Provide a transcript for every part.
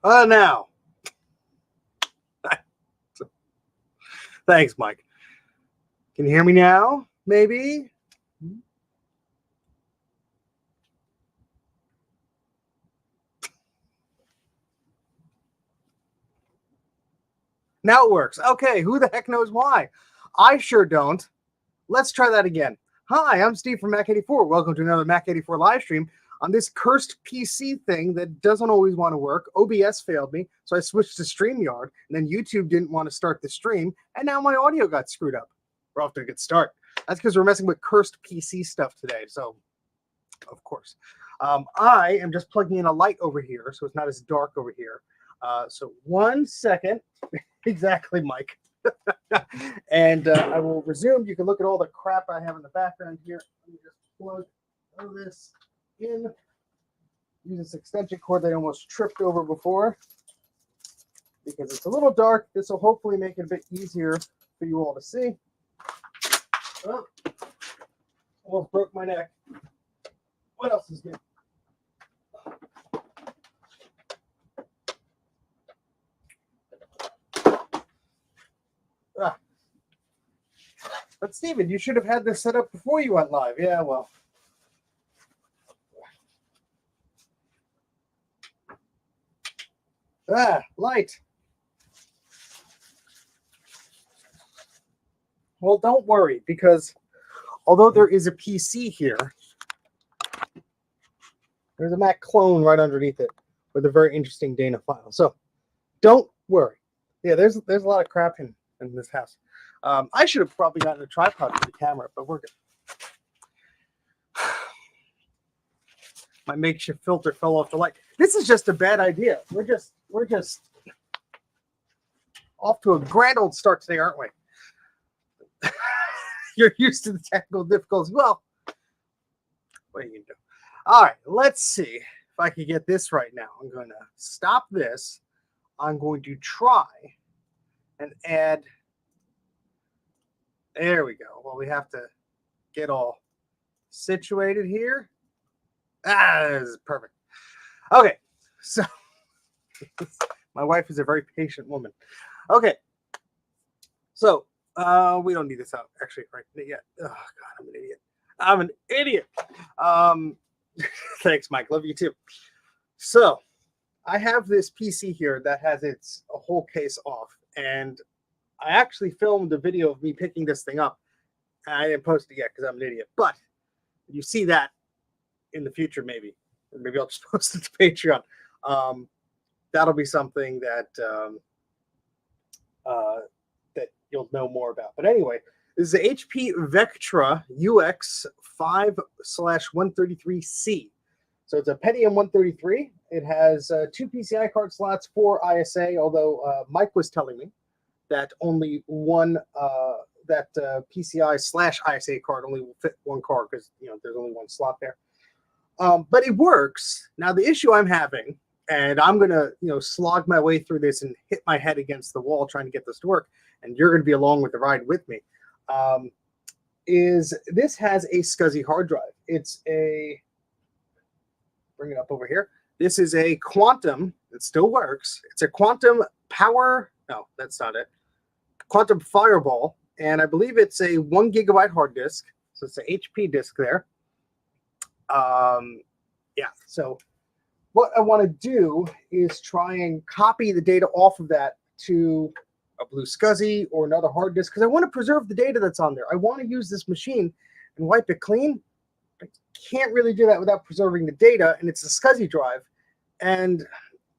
Now. Thanks, Mike. Can you hear me now? Maybe? Now it works. Okay, who the heck knows why? I sure don't. Let's try that again. Hi, I'm Steve from Mac84. Welcome to another Mac84 live stream on this cursed PC thing that doesn't always want to work. OBS failed me, so I switched to StreamYard, and then YouTube didn't want to start the stream, and now my audio got screwed up. We're off to a good start. That's because we're messing with cursed PC stuff today, so of course. I am just plugging in a light over here, so it's not as dark over here. So 1 second. Exactly, Mike. And I will resume. You can look at all the crap I have in the background here. Let me just plug all this in. Use this extension cord that I almost tripped over before because it's a little dark. This will hopefully make it a bit easier for you all to see. Oh, almost broke my neck. What else is good? But Steven, you should have had this set up before you went live. Yeah, well. Light. Well, don't worry, because although there is a PC here, there's a Mac clone right underneath it with a very interesting Dana file. So don't worry. Yeah, there's a lot of crap in this house. I should have probably gotten a tripod for the camera, but we're good. My makeshift filter fell off the light. This is just a bad idea. We're just off to a grand old start today, aren't we? You're used to the technical difficulties. Well, what are you gonna do? All right, let's see if I can get this right now. I'm going to stop this. I'm going to try and add. There we go. Well, we have to get all situated here. This is perfect. Okay, so my wife is a very patient woman. Okay, so we don't need this out actually right yet. Oh God, I'm an idiot. I'm an idiot. Thanks, Mike. Love you too. So I have this PC here that has its whole case off, and I actually filmed a video of me picking this thing up. I didn't post it yet because I'm an idiot. But you see that in the future, maybe. Or maybe I'll just post it to Patreon. That'll be something that that you'll know more about. But anyway, this is the HP Vectra UX 5/133C. So it's a Pentium 133. It has 2 PCI card slots, 4 ISA, although Mike was telling me that only one PCI/ISA card only will fit one card because there's only one slot there. But it works. Now the issue I'm having, and I'm gonna slog my way through this and hit my head against the wall trying to get this to work, and you're gonna be along with the ride with me. Is this has a SCSI hard drive? It's a bring it up over here. This is a Quantum. It still works. It's a Quantum Power. No, that's not it. Quantum Fireball, and I believe it's a 1 GB hard disk. So it's an HP disk there. Yeah. So what I want to do is try and copy the data off of that to a blue SCSI or another hard disk because I want to preserve the data that's on there. I want to use this machine and wipe it clean. I can't really do that without preserving the data, and it's a SCSI drive. And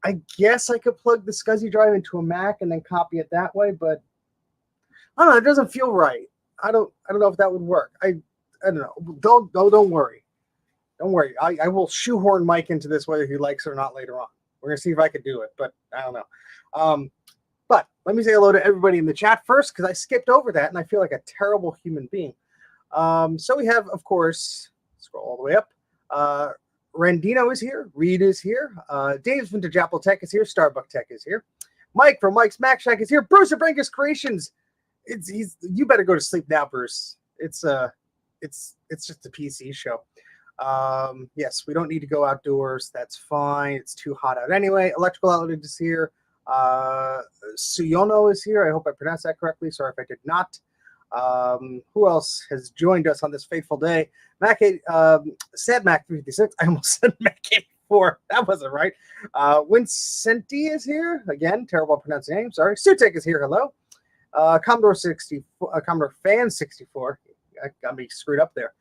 I guess I could plug the SCSI drive into a Mac and then copy it that way, but I don't know. It doesn't feel right. I don't know if that would work. I don't know. Don't worry. Don't worry. I will shoehorn Mike into this whether he likes it or not later on. We're gonna see if I could do it, but I don't know. But let me say hello to everybody in the chat first because I skipped over that and I feel like a terrible human being. So we have, of course, scroll all the way up. Randino is here. Reed is here. Dave's Vintage Apple Tech is here. Starbuck Tech is here. Mike from Mike's Mac Shack is here. Bruce of Brankus Creations. You better go to sleep now, Bruce. It's just a PC show. Yes, we don't need to go outdoors. That's fine. It's too hot out anyway. Electrical outlet is here. Suyono is here. I hope I pronounced that correctly. Sorry if I did not. Who else has joined us on this fateful day? Said Mac56. I almost said Mac84. That wasn't right. Vincenti is here. Again, terrible pronouncing name. Sorry. Sutek is here. Hello. Commodore 64, Commodore Fan 64. Got me screwed up there.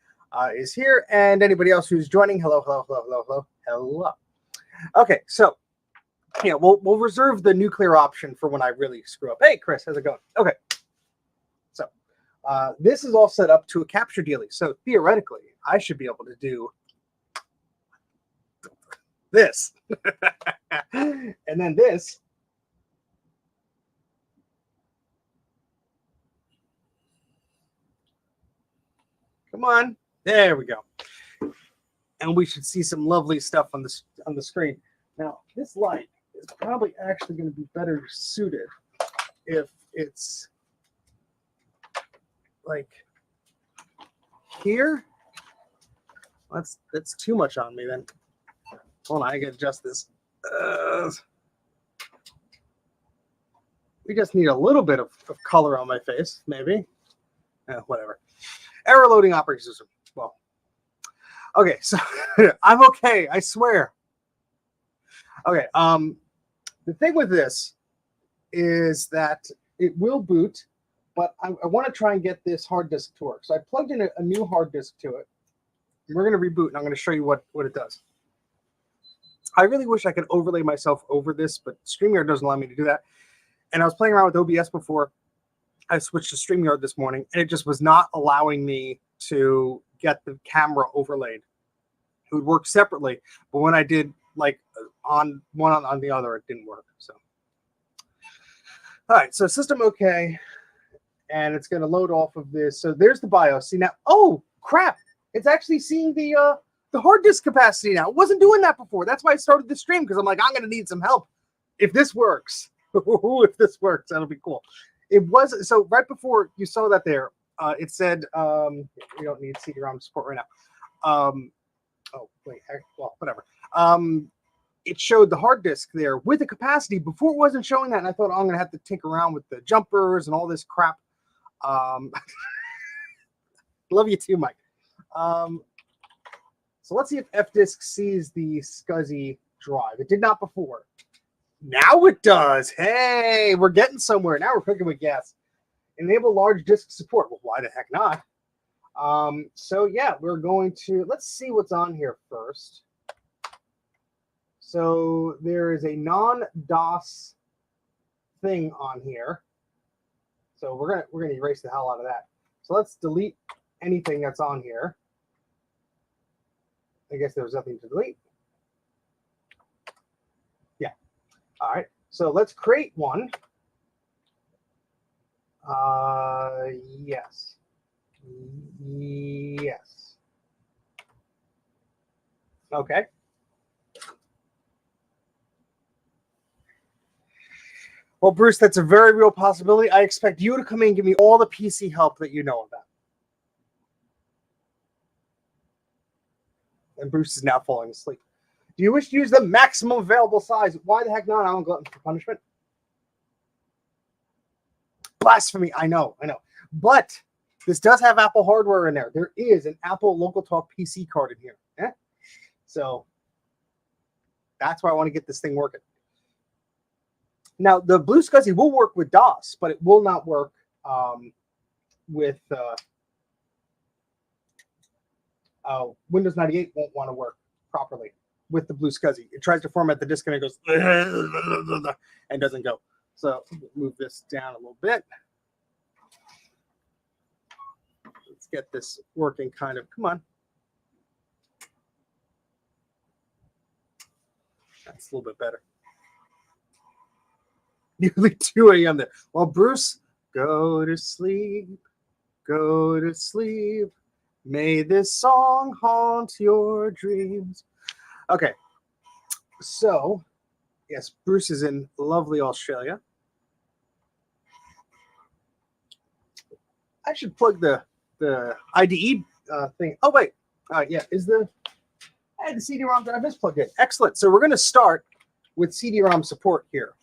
Is here, and anybody else who's joining, hello. Okay, so yeah, we'll reserve the nuclear option for when I really screw up. Hey, Chris, how's it going? Okay, so this is all set up to a capture dealie. So theoretically, I should be able to do this, and then this. Come on. There we go. And we should see some lovely stuff on the screen. Now, this light is probably actually going to be better suited if it's like here. That's too much on me then. Hold on, I gotta adjust this. We just need a little bit of color on my face, maybe. Whatever. Error loading operating system. Well, okay, so I'm okay, I swear. Okay, the thing with this is that it will boot, but I want to try and get this hard disk to work. So I plugged in a new hard disk to it. And we're going to reboot, and I'm going to show you what it does. I really wish I could overlay myself over this, but StreamYard doesn't allow me to do that. And I was playing around with OBS before. I switched to StreamYard this morning, and it just was not allowing me to get the camera overlaid. It would work separately, but when I did like on one on the other, it didn't work. So, all right, so system okay, and it's going to load off of this. So there's the BIOS. See now, oh crap! It's actually seeing the hard disk capacity now. It wasn't doing that before. That's why I started the stream, because I'm like, I'm going to need some help if this works. If this works, that'll be cool. It was so right before you saw that there. It said we don't need CD-ROM support right now. Oh wait, well whatever. It showed the hard disk there with the capacity. Before it wasn't showing that, and I thought, oh, I'm gonna have to tinker around with the jumpers and all this crap. Love you too, Mike. So let's see if FDisk sees the SCSI drive. It did not before. Now it does. Hey, we're getting somewhere. Now we're cooking with gas. Enable large disk support. Well, why the heck not? So yeah, we're going to, let's see what's on here first. So there is a non-DOS thing on here. So we're gonna erase the hell out of that. So let's delete anything that's on here. I guess there was nothing to delete. Yeah. All right. So let's create one. Yes. Yes. Okay. Well, Bruce, that's a very real possibility. I expect you to come in and give me all the PC help that you know about. And Bruce is now falling asleep. Do you wish to use the maximum available size? Why the heck not? I don't glutton for punishment. Blasphemy. I know. But this does have Apple hardware in there. There is an Apple Local Talk PC card in here. Yeah? So that's why I want to get this thing working. Now, the Blue SCSI will work with DOS, but it will not work with Windows 98 won't want to work properly with the Blue SCSI. It tries to format the disk and it goes and doesn't go. So move this down a little bit. Let's get this working kind of. Come on. That's a little bit better. Nearly 2 a.m. there. Well, Bruce, go to sleep. Go to sleep. May this song haunt your dreams. Okay. So, yes, Bruce is in lovely Australia. I should plug the IDE thing. Oh, wait. Yeah, I had the CD-ROM drive is plugged in. Excellent. So we're going to start with CD-ROM support here.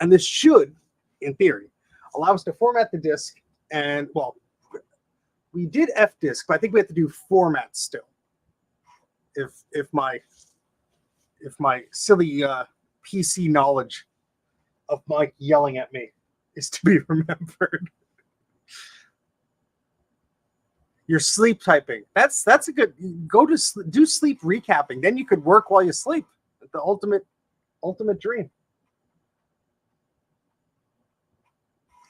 And this should, in theory, allow us to format the disk. And, well, we did fdisk, but I think we have to do format still. If my silly PC knowledge of Mike yelling at me is to be remembered. You're sleep typing. That's a good. Do sleep recapping. Then you could work while you sleep. The ultimate dream.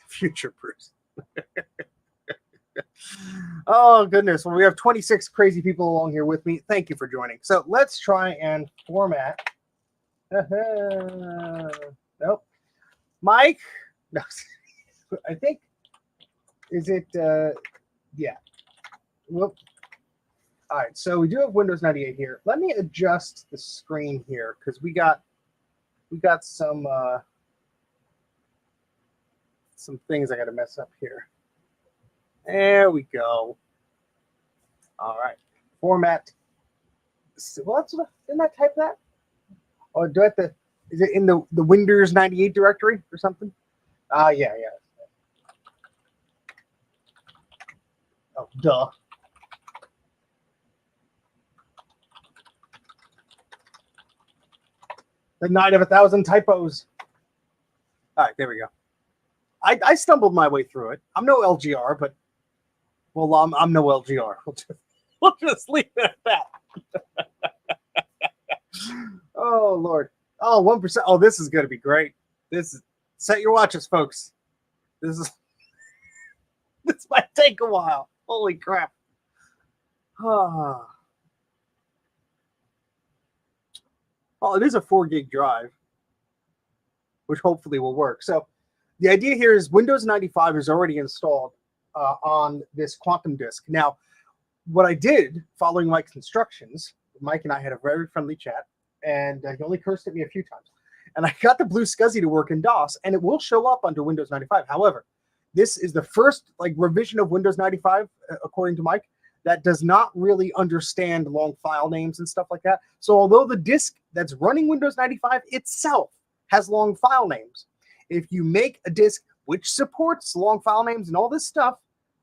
Future proofs. Oh goodness. Well, we have 26 crazy people along here with me. Thank you for joining. So let's try and format. Nope. Mike. No. I think. Is it? Yeah. Whoop. All right, so we do have Windows 98 here. Let me adjust the screen here because we got some things I got to mess up here. There we go. All right, format. Well, didn't I type that? Or do I have to? Is it in the Windows 98 directory or something? Yeah. Oh, duh. The night of 1,000 typos. All right, there we go. I stumbled my way through it. I'm no LGR, but well, I'm no LGR. We'll just leave it at that. Oh Lord. Oh, 1%. Oh, this is gonna be great. Set your watches, folks. This might take a while. Holy crap. Oh, it is a 4 gig drive, which hopefully will work. So the idea here is Windows 95 is already installed on this quantum disk. Now, what I did following Mike's instructions, Mike and I had a very friendly chat, and he only cursed at me a few times. And I got the blue SCSI to work in DOS, and it will show up under Windows 95. However, this is the first revision of Windows 95, according to Mike, that does not really understand long file names and stuff like that. So although the disk that's running Windows 95 itself has long file names, if you make a disk which supports long file names and all this stuff,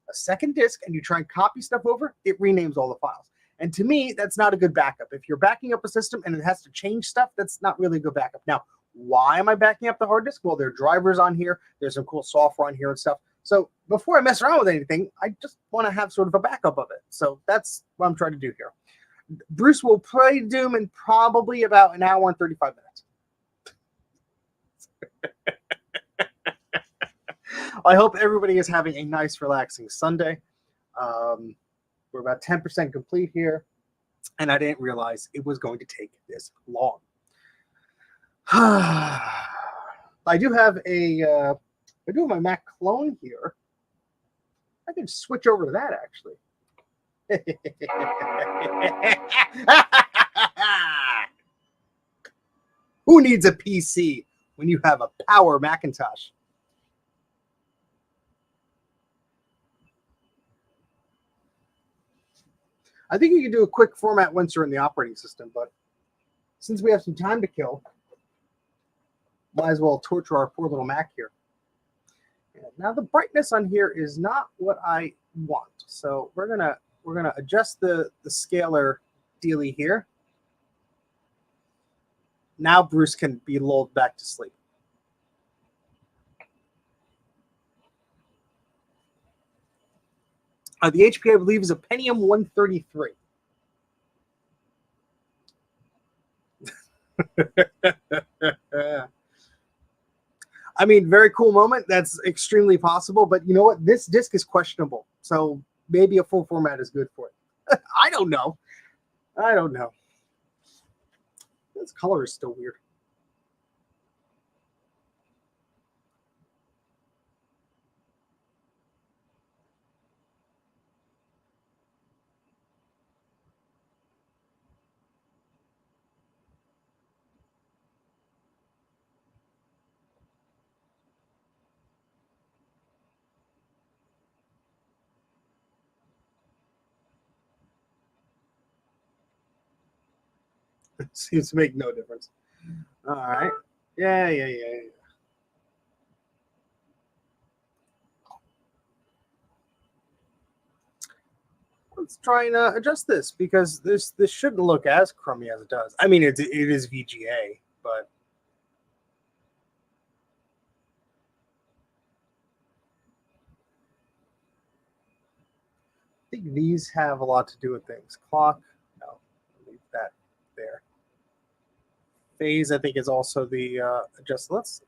a second disk, and you try and copy stuff over, it renames all the files. And to me, that's not a good backup. If you're backing up a system and it has to change stuff, that's not really a good backup. Now, why am I backing up the hard disk? Well, there are drivers on here. There's some cool software on here and stuff. So before I mess around with anything, I just want to have sort of a backup of it. So that's what I'm trying to do here. Bruce will play Doom in probably about an hour and 35 minutes. I hope everybody is having a nice, relaxing Sunday. We're about 10% complete here, and I didn't realize it was going to take this long. I do have my Mac clone here. I can switch over to that actually. Who needs a PC when you have a power Macintosh? I think you can do a quick format once you're in the operating system, but since we have some time to kill, might as well torture our poor little Mac here. Now the brightness on here is not what I want, so we're gonna adjust the scaler dealy here. Now Bruce can be lulled back to sleep. The HP, I believe, is a Pentium 133. I mean, very cool moment. That's extremely possible. But you know what? This disk is questionable. So maybe a full format is good for it. I don't know. This color is still weird. Seems to make no difference. All right. Yeah. Let's try and adjust this, because this shouldn't look as crummy as it does. I mean, it is VGA, but I think these have a lot to do with things. Clock, no, leave that there. Phase, I think, is also the adjust. Let's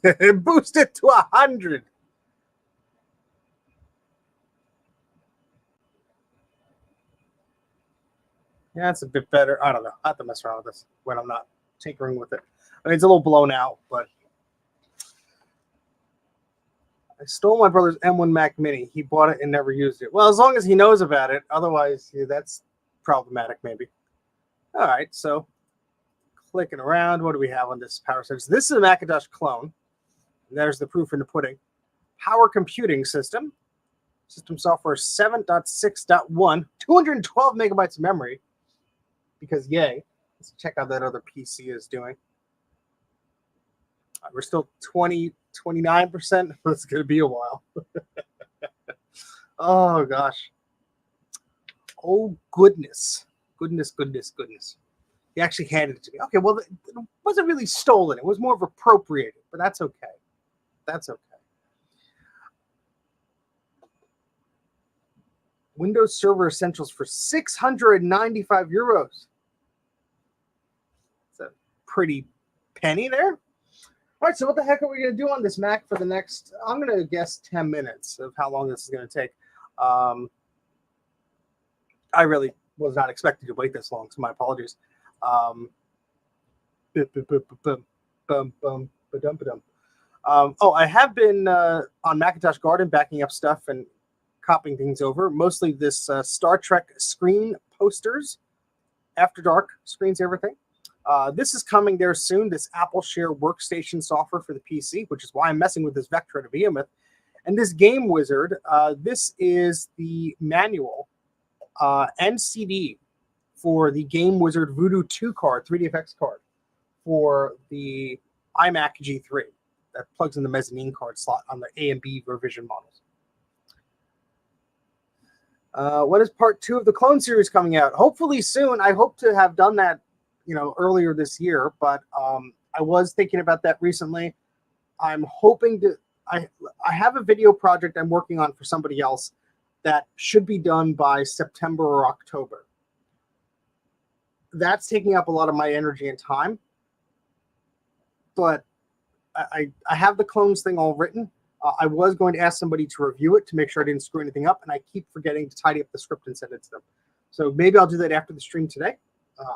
boost it to 100. Yeah, that's a bit better. I don't know. I have to mess around with this when I'm not tinkering with it. I mean, it's a little blown out, but I stole my brother's M1 Mac Mini. He bought it and never used it. Well, as long as he knows about it. Otherwise, yeah, that's problematic, maybe. All right, so clicking around. What do we have on this power sensor? This is a Macintosh clone. There's the proof in the pudding. Power computing system. System software 7.6.1. 212 megabytes of memory. Because yay. Let's check out that other PC is doing. We're still 29%. It's going to be a while. Oh, gosh. Oh, goodness. Goodness. He actually handed it to me. Okay, well, it wasn't really stolen. It was more of appropriated, but that's okay. That's okay. Windows Server Essentials for 695 euros. It's a pretty penny there. All right, so what the heck are we going to do on this Mac for the next, I'm going to guess 10 minutes of how long this is going to take. I really was not expecting to wait this long, so my apologies. Oh, I have been on Macintosh Garden backing up stuff and copying things over. Mostly this Star Trek screen posters. After Dark screens everything. This is coming there soon, this Apple Share workstation software for the PC, which is why I'm messing with this Vectra to begin with. And this Game Wizard, this is the manual and CD for the Game Wizard Voodoo 2 card, 3DFX card, for the iMac G3 that plugs in the mezzanine card slot on the A and B revision models. When is part 2 of the Clone series coming out? Hopefully soon. I hope to have done that, earlier this year, but I was thinking about that recently. I'm hoping to. I have a video project I'm working on for somebody else that should be done by September or October. That's taking up a lot of my energy and time, but I have the clones thing all written. I was going to ask somebody to review it to make sure I didn't screw anything up, and I keep forgetting to tidy up the script and send it to them. So maybe I'll do that after the stream today.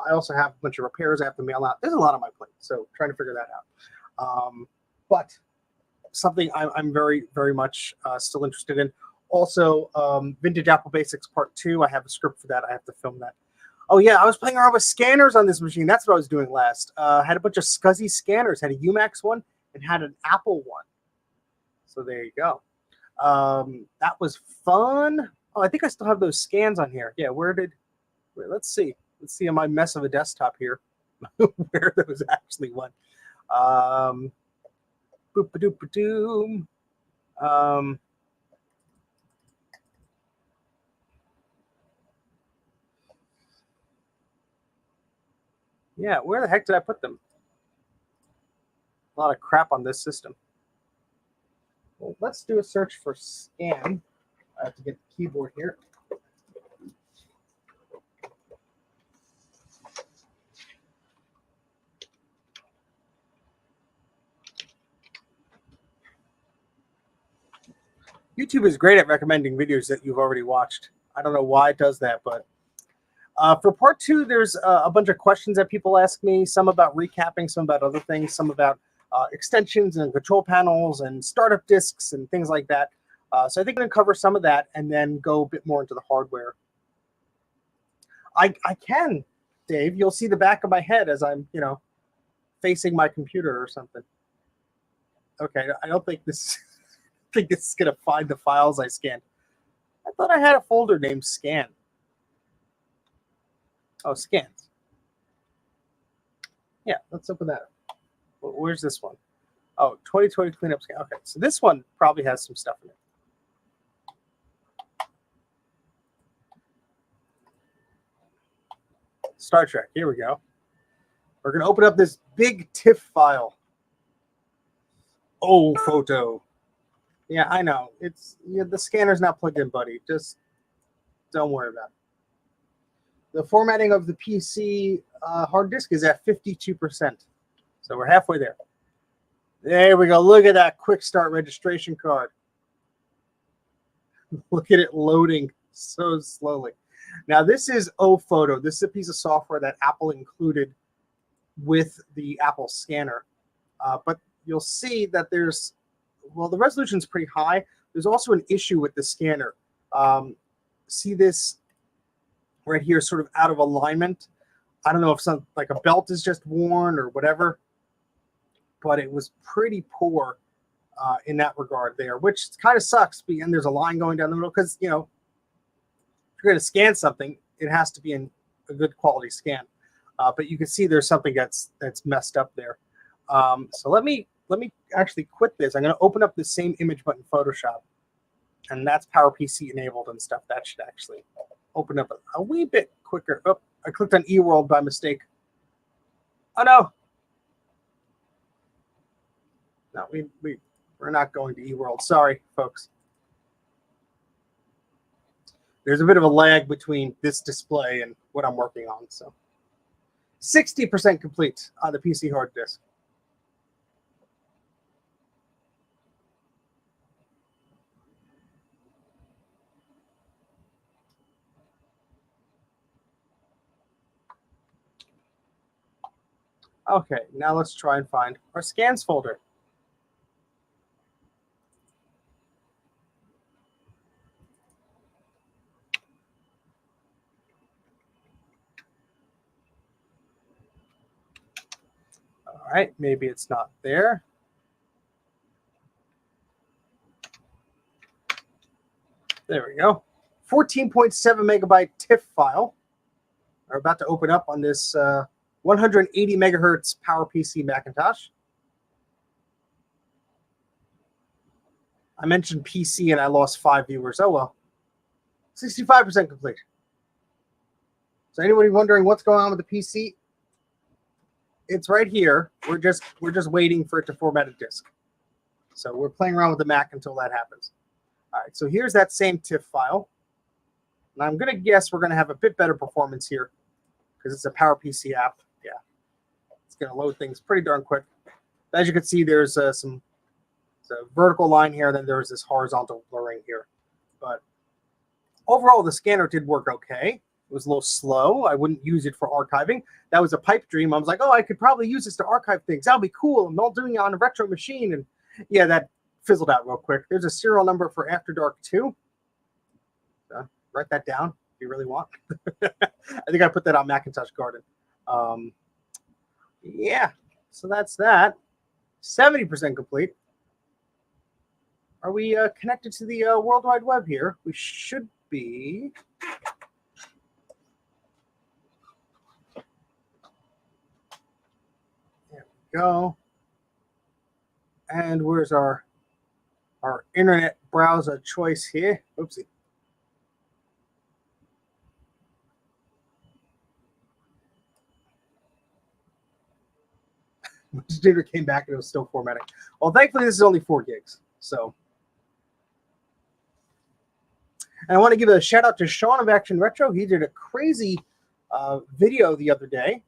I also have a bunch of repairs I have to mail out. There's a lot on my plate, so trying to figure that out. But something I'm very, very much still interested in. Also, Vintage Apple Basics Part 2. I have a script for that. I have to film that. Oh, yeah, I was playing around with scanners on this machine. That's what I was doing last. Had a bunch of SCSI scanners. Had a UMax one and had an Apple one. So there you go. That was fun. Oh, I think I still have those scans on here. Yeah, let's see. Let's see on my mess of a desktop here where those actually went. Boop-a-doop-a-doom. Yeah, where the heck did I put them? A lot of crap on this system. Well, let's do a search for scan. I have to get the keyboard here. YouTube is great at recommending videos that you've already watched. I don't know why it does that, but for part 2, there's a bunch of questions that people ask me, some about recapping, some about other things, some about extensions and control panels and startup disks and things like that. So I think I'm going to cover some of that and then go a bit more into the hardware. I can, Dave. You'll see the back of my head as I'm, facing my computer or something. Okay, I don't think this... I think this is going to find the files I scanned. I thought I had a folder named Scan. Oh, Scans. Yeah, let's open that up. Where's this one? Oh, 2020 cleanup scan. Okay, so this one probably has some stuff in it. Star Trek, here we go. We're going to open up this big TIFF file. Oh, photo. Yeah, I know. The scanner's not plugged in, buddy. Just don't worry about it. The formatting of the PC hard disk is at 52%. So we're halfway there. There we go. Look at that quick start registration card. Look at it loading so slowly. Now, this is photo. This is a piece of software that Apple included with the Apple scanner. But you'll see that the resolution is pretty high. There's also an issue with the scanner. See this right here, sort of out of alignment. I don't know if something like a belt is just worn or whatever, but it was pretty poor in that regard there, which kind of sucks. And there's a line going down the middle because, if you're going to scan something, it has to be in a good quality scan. But you can see there's something that's messed up there. So let me actually quit this. I'm going to open up the same image but in Photoshop, and that's PowerPC enabled and stuff. That should actually open up a wee bit quicker. Oh, I clicked on eWorld by mistake. Oh no! No, we're not going to eWorld. Sorry, folks. There's a bit of a lag between this display and what I'm working on. So 60% complete on the PC hard disk. Okay, now let's try and find our scans folder. All right, maybe it's not there. There we go. 14.7 megabyte TIFF file. We're about to open up on this 180 megahertz PowerPC Macintosh. I mentioned PC and I lost 5 viewers. Oh well. 65% complete. So anybody wondering what's going on with the PC? It's right here. We're just waiting for it to format a disk. So we're playing around with the Mac until that happens. All right, so here's that same TIFF file. And I'm going to guess we're going to have a bit better performance here because it's a PowerPC app. Yeah, it's going to load things pretty darn quick. As you can see, there's a vertical line here, then there's this horizontal blurring here. But overall, the scanner did work okay. It was a little slow. I wouldn't use it for archiving. That was a pipe dream. I was like, oh, I could probably use this to archive things. That'll be cool. I'm all doing it on a retro machine. And yeah, that fizzled out real quick. There's a serial number for After Dark 2. Write that down if you really want. I think I put that on Macintosh Garden. Yeah, so that's that. 70% complete. Are we connected to the World Wide Web here? We should be. There we go. And where's our internet browser choice here? Oopsie. Data came back and it was still formatting. Well, thankfully, this is only 4 gigs. So, and I want to give a shout out to Sean of Action Retro. He did a crazy video the other day,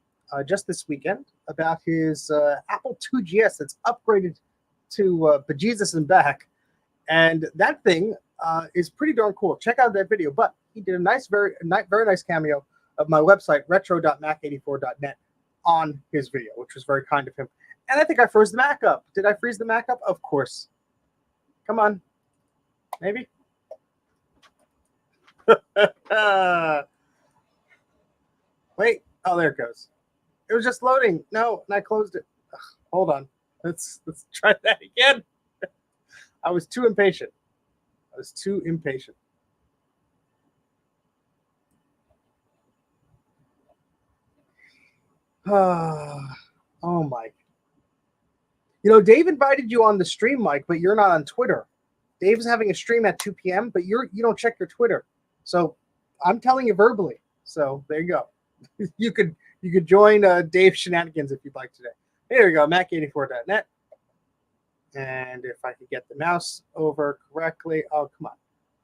just this weekend, about his Apple IIgs that's upgraded to bejesus and back. And that thing is pretty darn cool. Check out that video. But he did a very nice cameo of my website, retro.mac84.net, on his video, which was very kind of him. And I think I froze the Mac up. Did I freeze the Mac up? Of course. Come on. Maybe. Wait. Oh, there it goes. It was just loading. No, and I closed it. Ugh, hold on. Let's try that again. I was too impatient. Oh, Mike. You know, Dave invited you on the stream, Mike, but you're not on Twitter. Dave's having a stream at 2 p.m., but you don't check your Twitter. So I'm telling you verbally. So there you go. You could join Dave's shenanigans if you'd like today. There you go, Mac84.net. And if I could get the mouse over correctly. Oh, come on.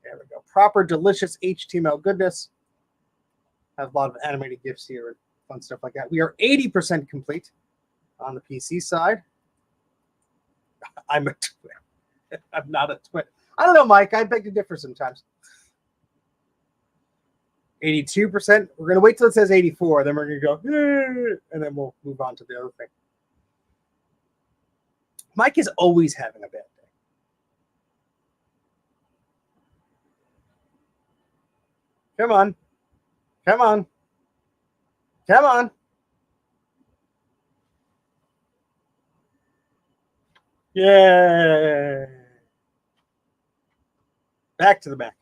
There we go. Proper, delicious HTML goodness. Have a lot of animated GIFs here and fun stuff like that. We are 80% complete on the PC side. I'm a twin. I'm not a twin. I don't know, Mike. I beg to differ sometimes. 82%. We're going to wait till it says 84. Then we're going to go, and then we'll move on to the other thing. Mike is always having a bad day. Come on. Come on. Come on. Yay. Back to the Mac.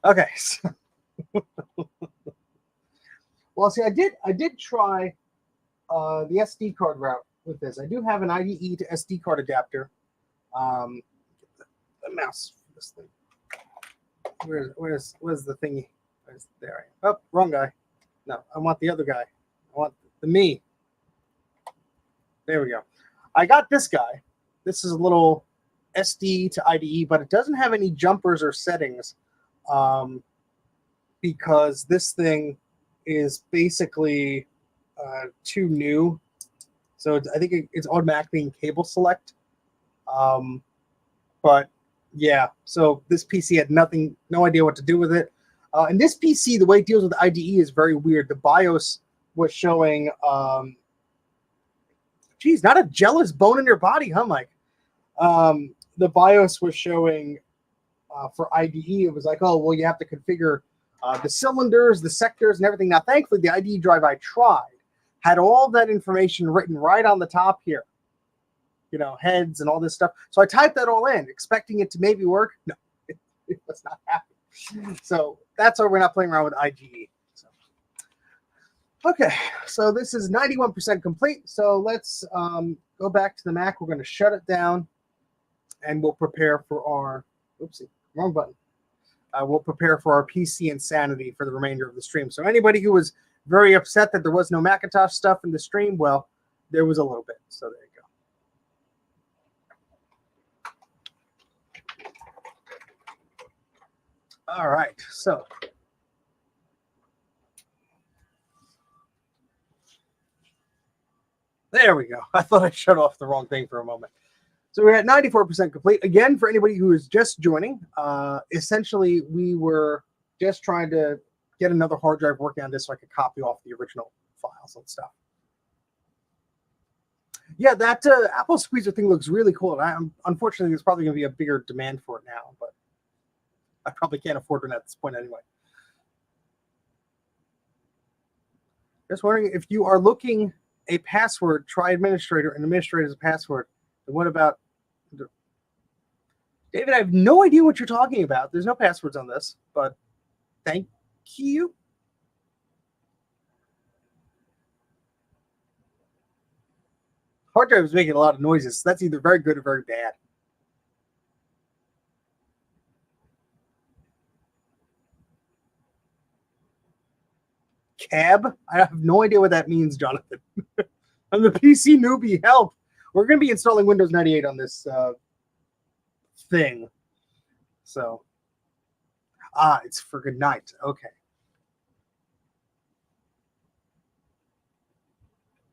Okay. So well, see, I did try the SD card route with this. I do have an IDE to SD card adapter. The mouse for this thing. Where's the thingy? There I am. Oh, wrong guy. No, I want the other guy. I want the me. There we go. I got this guy. This is a little SD to IDE, but it doesn't have any jumpers or settings because this thing is basically too new. So I think it's automatically in cable select. But yeah, so this PC had no idea what to do with it. And this PC, the way it deals with IDE is very weird. The BIOS was showing, geez, not a jealous bone in your body, huh, Mike? The BIOS was showing for IDE, it was like, oh, well, you have to configure the cylinders, the sectors, and everything. Now, thankfully, the IDE drive I tried had all that information written right on the top here. You know, heads and all this stuff. So I typed that all in, expecting it to maybe work. No, it was not happening. So that's why we're not playing around with IGE. So. Okay, so this is 91% complete. So let's go back to the Mac. We're going to shut it down, and we'll prepare for our, oopsie, wrong button. We'll prepare for our PC insanity for the remainder of the stream. So anybody who was very upset that there was no Macintosh stuff in the stream, well, there was a little bit. So there you go. All right, so there we go. I thought I shut off the wrong thing for a moment. So we're at 94% complete. Again, for anybody who is just joining, essentially we were just trying to get another hard drive working on this so I could copy off the original files and stuff. Yeah, that Apple Squeezer thing looks really cool. And unfortunately, there's probably going to be a bigger demand for it now, but I probably can't afford it at this point anyway. Just wondering if you are looking a password, try administrator and administrator as a password. And what about David? I have no idea what you're talking about. There's no passwords on this, but thank you. Hard drive is making a lot of noises. So that's either very good or very bad. Cab? I have no idea what that means, Jonathan. I'm the PC newbie. Help. We're going to be installing Windows 98 on this thing. So, it's for good night. Okay.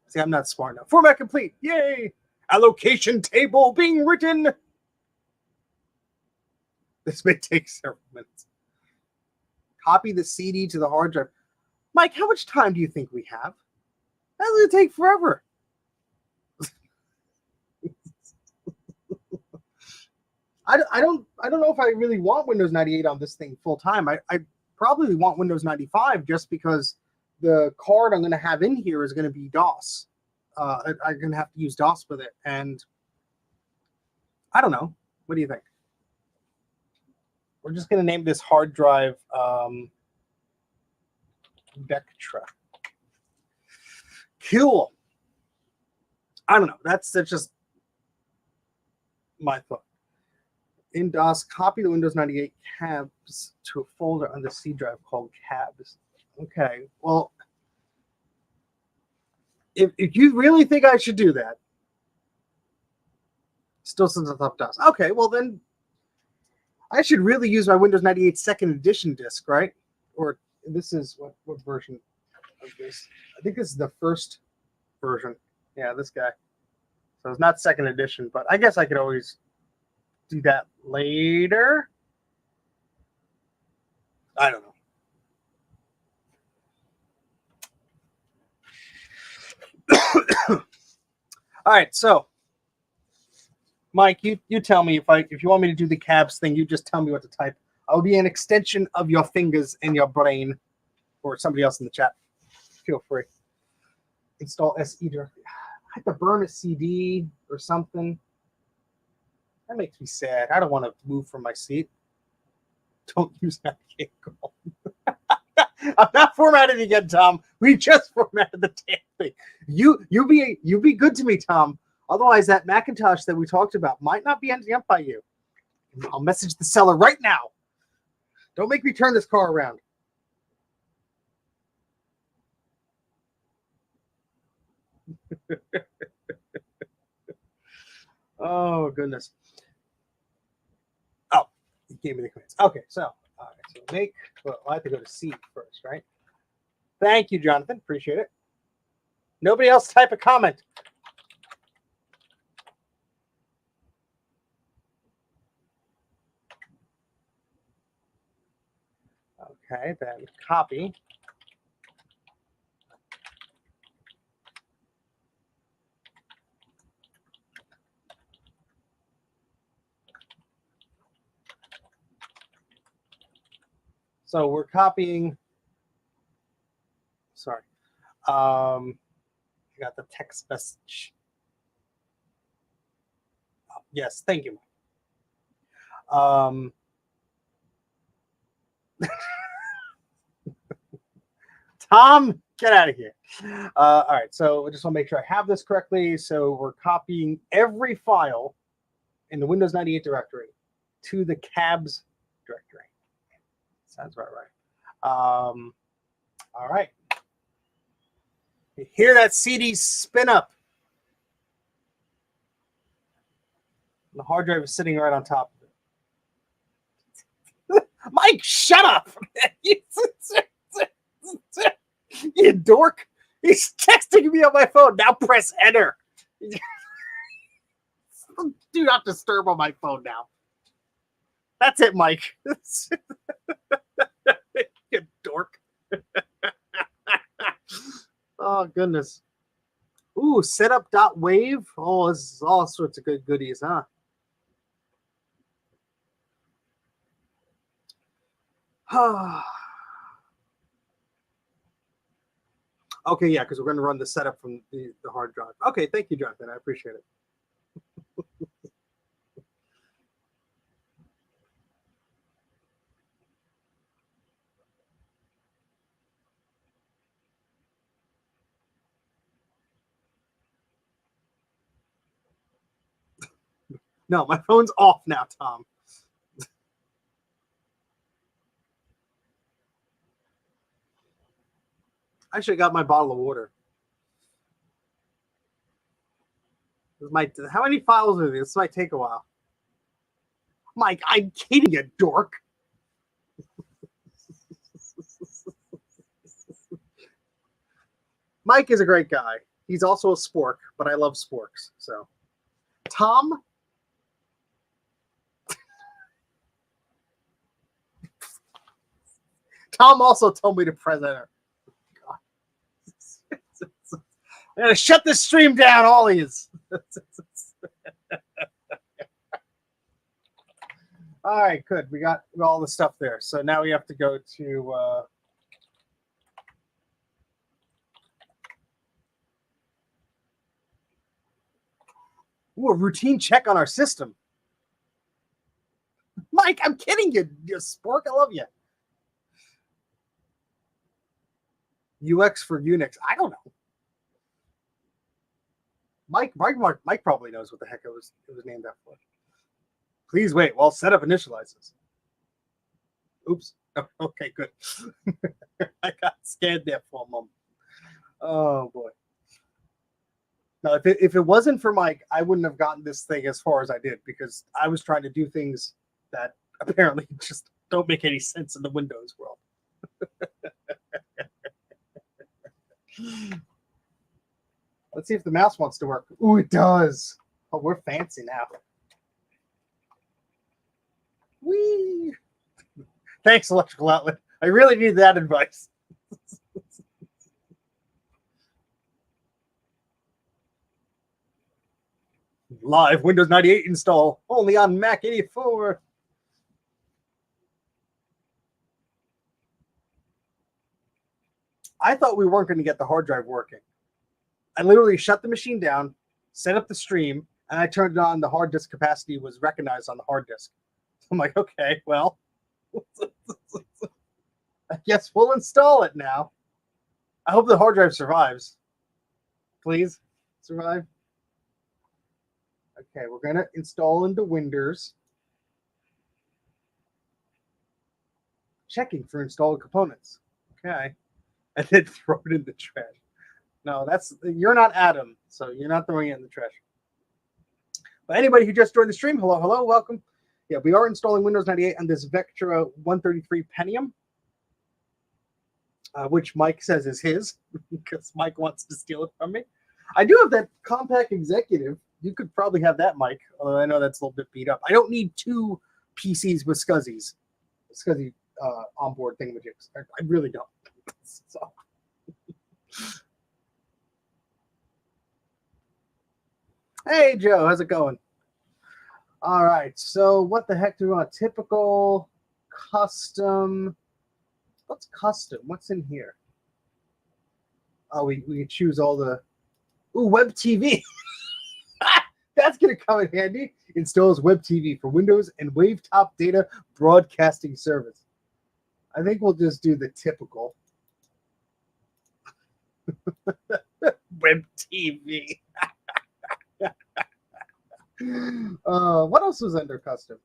See, I'm not smart enough. Format complete. Yay. Allocation table being written. This may take several minutes. Copy the CD to the hard drive. Mike, how much time do you think we have? That's going to take forever. I don't know if I really want Windows 98 on this thing full time. I probably want Windows 95 just because the card I'm going to have in here is going to be DOS. I'm going to have to use DOS with it. And I don't know. What do you think? We're just going to name this hard drive Vectra. Cool. I don't know. That's just my thought. In DOS, copy the Windows 98 cabs to a folder on the C drive called cabs. Okay, well, if you really think I should do that, still sends up DOS. Okay, well then, I should really use my Windows 98 second edition disk, right? Or this is what version of this? I think this is the first version. Yeah, this guy. So it's not second edition, but I guess I could always do that later. I don't know. All right, so Mike, you tell me if you want me to do the cabs thing, you just tell me what to type. I'll be an extension of your fingers and your brain, or somebody else in the chat. Feel free. Install SE directly. I have to burn a CD or something. That makes me sad. I don't want to move from my seat. Don't use navigate call. I'm not formatted again, Tom. We just formatted the damn thing. You be good to me, Tom. Otherwise, that Macintosh that we talked about might not be ending up by you. I'll message the seller right now. Don't make me turn this car around. Oh, goodness. Oh, he gave me the commands. Okay, so, all right, so make, well, I have to go to C first, right? Thank you, Jonathan. Appreciate it. Nobody else type a comment. Okay, then copy. So we're copying. Sorry. I got the text message. Oh, yes, thank you. Tom, get out of here. All right, so I just want to make sure I have this correctly. So we're copying every file in the Windows 98 directory to the cabs directory. Sounds about right. All right. You hear that CD spin up. The hard drive is sitting right on top of it. Mike, shut up! You dork! He's texting me on my phone. Now press enter. Do not disturb on my phone now. That's it, Mike. You dork. Oh, goodness. Ooh, setup.wave. Oh, this is all sorts of good goodies, huh? Okay, yeah, because we're going to run the setup from the hard drive. Okay, thank you, Jonathan. I appreciate it. No, my phone's off now, Tom. I should have got my bottle of water. How many files are these? This might take a while. Mike, I'm kidding you, dork. Mike is a great guy. He's also a spork, but I love sporks. So, Tom. Tom also told me to press enter. I'm gonna shut this stream down, all these. All right, good. We got all the stuff there. So now we have to go to a routine check on our system. Mike, I'm kidding you, you spork. I love you. UX for Unix. I don't know. Mike probably knows what the heck it was named that for. Please wait while setup initializes. Oops. Oh, okay, good. I got scared there for a moment. Oh boy. Now, if it wasn't for Mike, I wouldn't have gotten this thing as far as I did, because I was trying to do things that apparently just don't make any sense in the Windows world. Let's see if the mouse wants to work. Ooh, it does. Oh, we're fancy now. Whee! Thanks, electrical outlet. I really need that advice. Live Windows 98 install only on Mac84. I thought we weren't going to get the hard drive working. I literally shut the machine down, set up the stream, and I turned it on. The hard disk capacity was recognized on the hard disk. I'm like, okay, well, I guess we'll install it now. I hope the hard drive survives. Please survive. Okay, we're going to install into Windows. Checking for installed components. Okay. And then throw it in the trash. No, you're not Adam, so you're not throwing it in the trash. But anybody who just joined the stream, hello, welcome. Yeah, we are installing Windows 98 on this Vectra 133 Pentium, which Mike says is his, because Mike wants to steal it from me. I do have that Compact Executive. You could probably have that, Mike, although I know that's a little bit beat up. I don't need two PCs with SCSI onboard thingamajigs. I really don't. So. Hey, Joe, how's it going? All right, so what the heck do we want? Typical, custom. What's custom? What's in here? Oh, we can choose all the. Ooh, Web TV. That's going to come in handy. Installs Web TV for Windows and Wavetop Data Broadcasting Service. I think we'll just do the typical. Web TV. What else was under custom?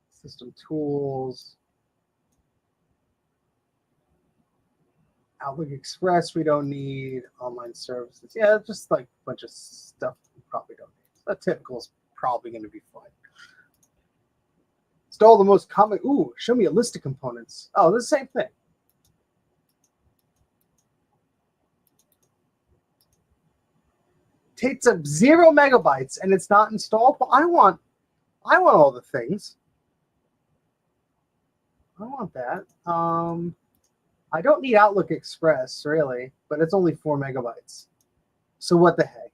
System tools. Outlook Express we don't need. Online services. Yeah, just like a bunch of stuff we probably don't need. That typical is probably going to be fine. Install the most common. Ooh, show me a list of components. Oh, the same thing. Takes up 0 megabytes and it's not installed. Well, I want all the things. I want that. I don't need Outlook Express really, but it's only 4 megabytes. So what the heck?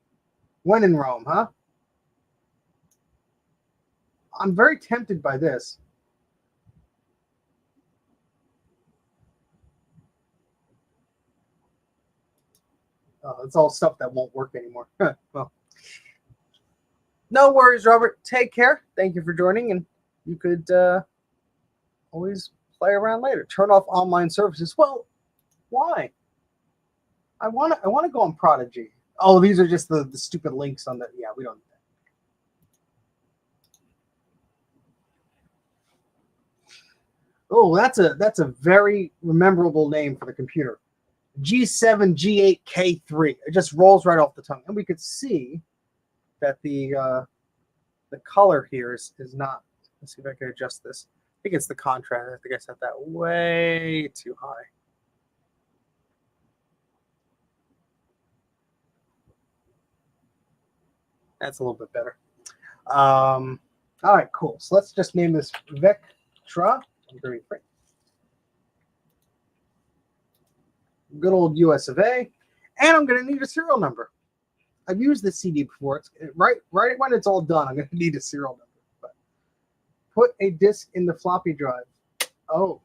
When in Rome, huh? I'm very tempted by this. It's all stuff that won't work anymore. Well, no worries, Robert. Take care. Thank you for joining, and you could always play around later. Turn off online services. Well, why? I want to go on Prodigy. Oh, these are just the stupid links on the. Yeah, we don't need that. Oh, that's a very memorable name for the computer. G7 G8K3. It just rolls right off the tongue, and we could see that the color here is not. Let's see if I can adjust this. I think it's the contrast. I think I set that way too high. That's a little bit better. All right, cool. So let's just name this Vectra. Good old US of A. And I'm going to need a serial number. I've used this CD before. It's right when it's all done, I'm going to need a serial number. But put a disk in the floppy drive. Oh.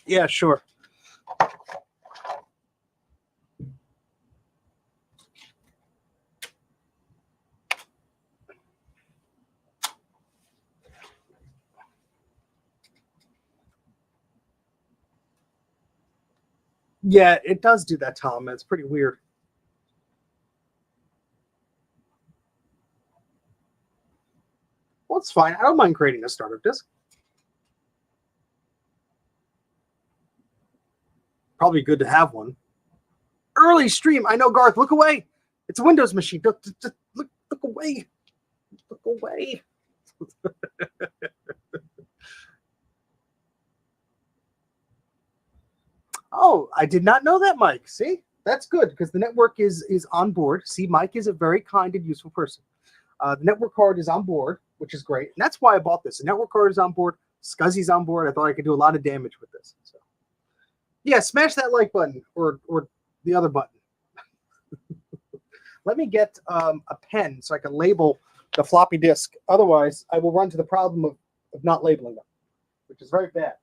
Yeah, sure. Yeah, it does do that, Tom. It's pretty weird. Well, it's fine. I don't mind creating a startup disk. Probably good to have one. Early stream. I know, Garth. Look away. It's a Windows machine. Look away. Look away. Oh, I did not know that, Mike. See, that's good because the network is on board. See, Mike is a very kind and useful person. The network card is on board, which is great, and that's why I bought this. The network card is on board. SCSI's on board. I thought I could do a lot of damage with this. So, yeah, smash that like button or the other button. Let me get a pen so I can label the floppy disk. Otherwise, I will run to the problem of not labeling them, which is very bad.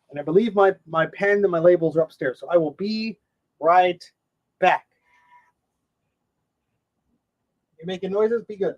And I believe my pen and my labels are upstairs. So I will be right back. You're making noises? Be good.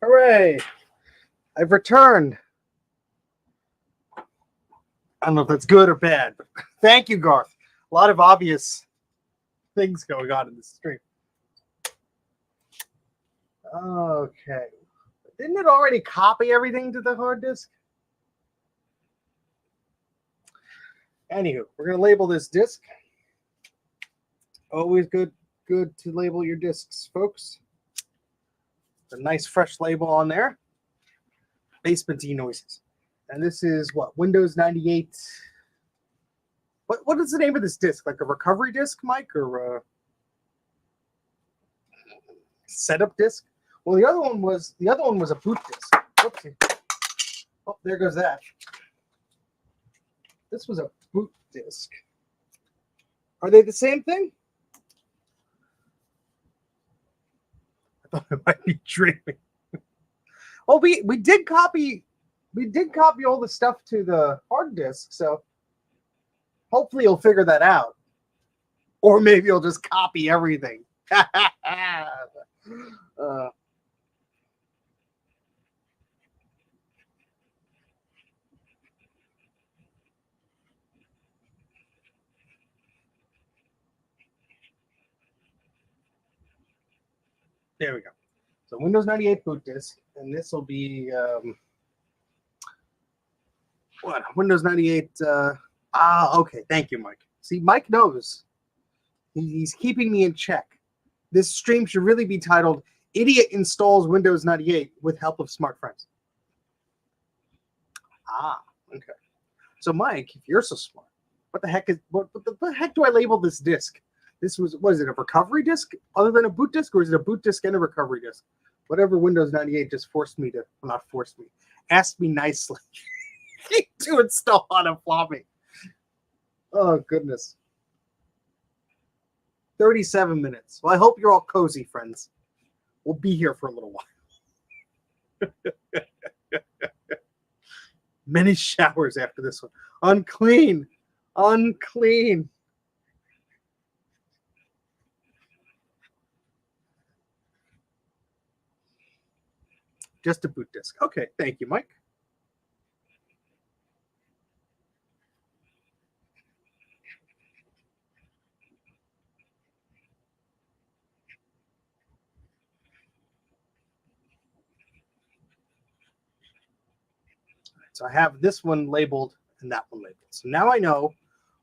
Hooray! I've returned. I don't know if that's good or bad, but thank you, Garth. A lot of obvious things going on in this stream. Okay. Didn't it already copy everything to the hard disk? Anywho, we're going to label this disk. Always good to label your disks, folks. A nice fresh label on there. Basement noises. And this is what? Windows 98. What is the name of this disk? Like a recovery disk, Mike? Or Setup disk. Well, the other one was a boot disk. Whoopsie. Oh, there goes that. This was a boot disk. Are they the same thing? I thought I might be dreaming. Oh, we did copy all the stuff to the hard disk, so hopefully you'll figure that out. Or maybe you'll just copy everything. There we go. So Windows 98 boot disk, and this will be what? Windows 98. Okay. Thank you, Mike. See, Mike knows. He's keeping me in check. This stream should really be titled "Idiot Installs Windows 98 with Help of Smart Friends." Okay. So, Mike, if you're so smart, what the heck do I label this disk? This was, what is it, a recovery disk other than a boot disk, or is it a boot disk and a recovery disk? Whatever Windows 98 just forced me to, well, not forced me, asked me nicely to install on a floppy. Oh, goodness. 37 minutes. Well, I hope you're all cozy, friends. We'll be here for a little while. Many showers after this one. Unclean. Unclean. Just a boot disk. Okay, thank you, Mike. So I have this one labeled and that one labeled. So now I know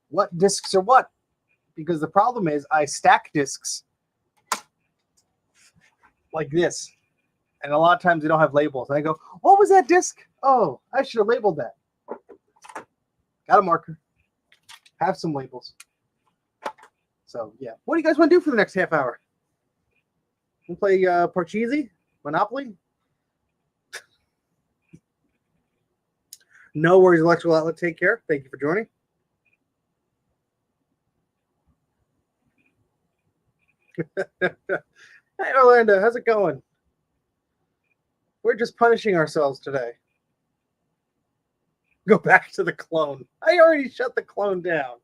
what disks are what, because the problem is I stack disks like this, and a lot of times they don't have labels. And I go, what was that disk? Oh, I should have labeled that. Got a marker. Have some labels. So yeah, what do you guys want to do for the next half hour? We'll play Parcheesi, Monopoly. No worries, electrical outlet. Take care. Thank you for joining. Hey, Orlando, how's it going? We're just punishing ourselves today. Go back to the clone. I already shut the clone down.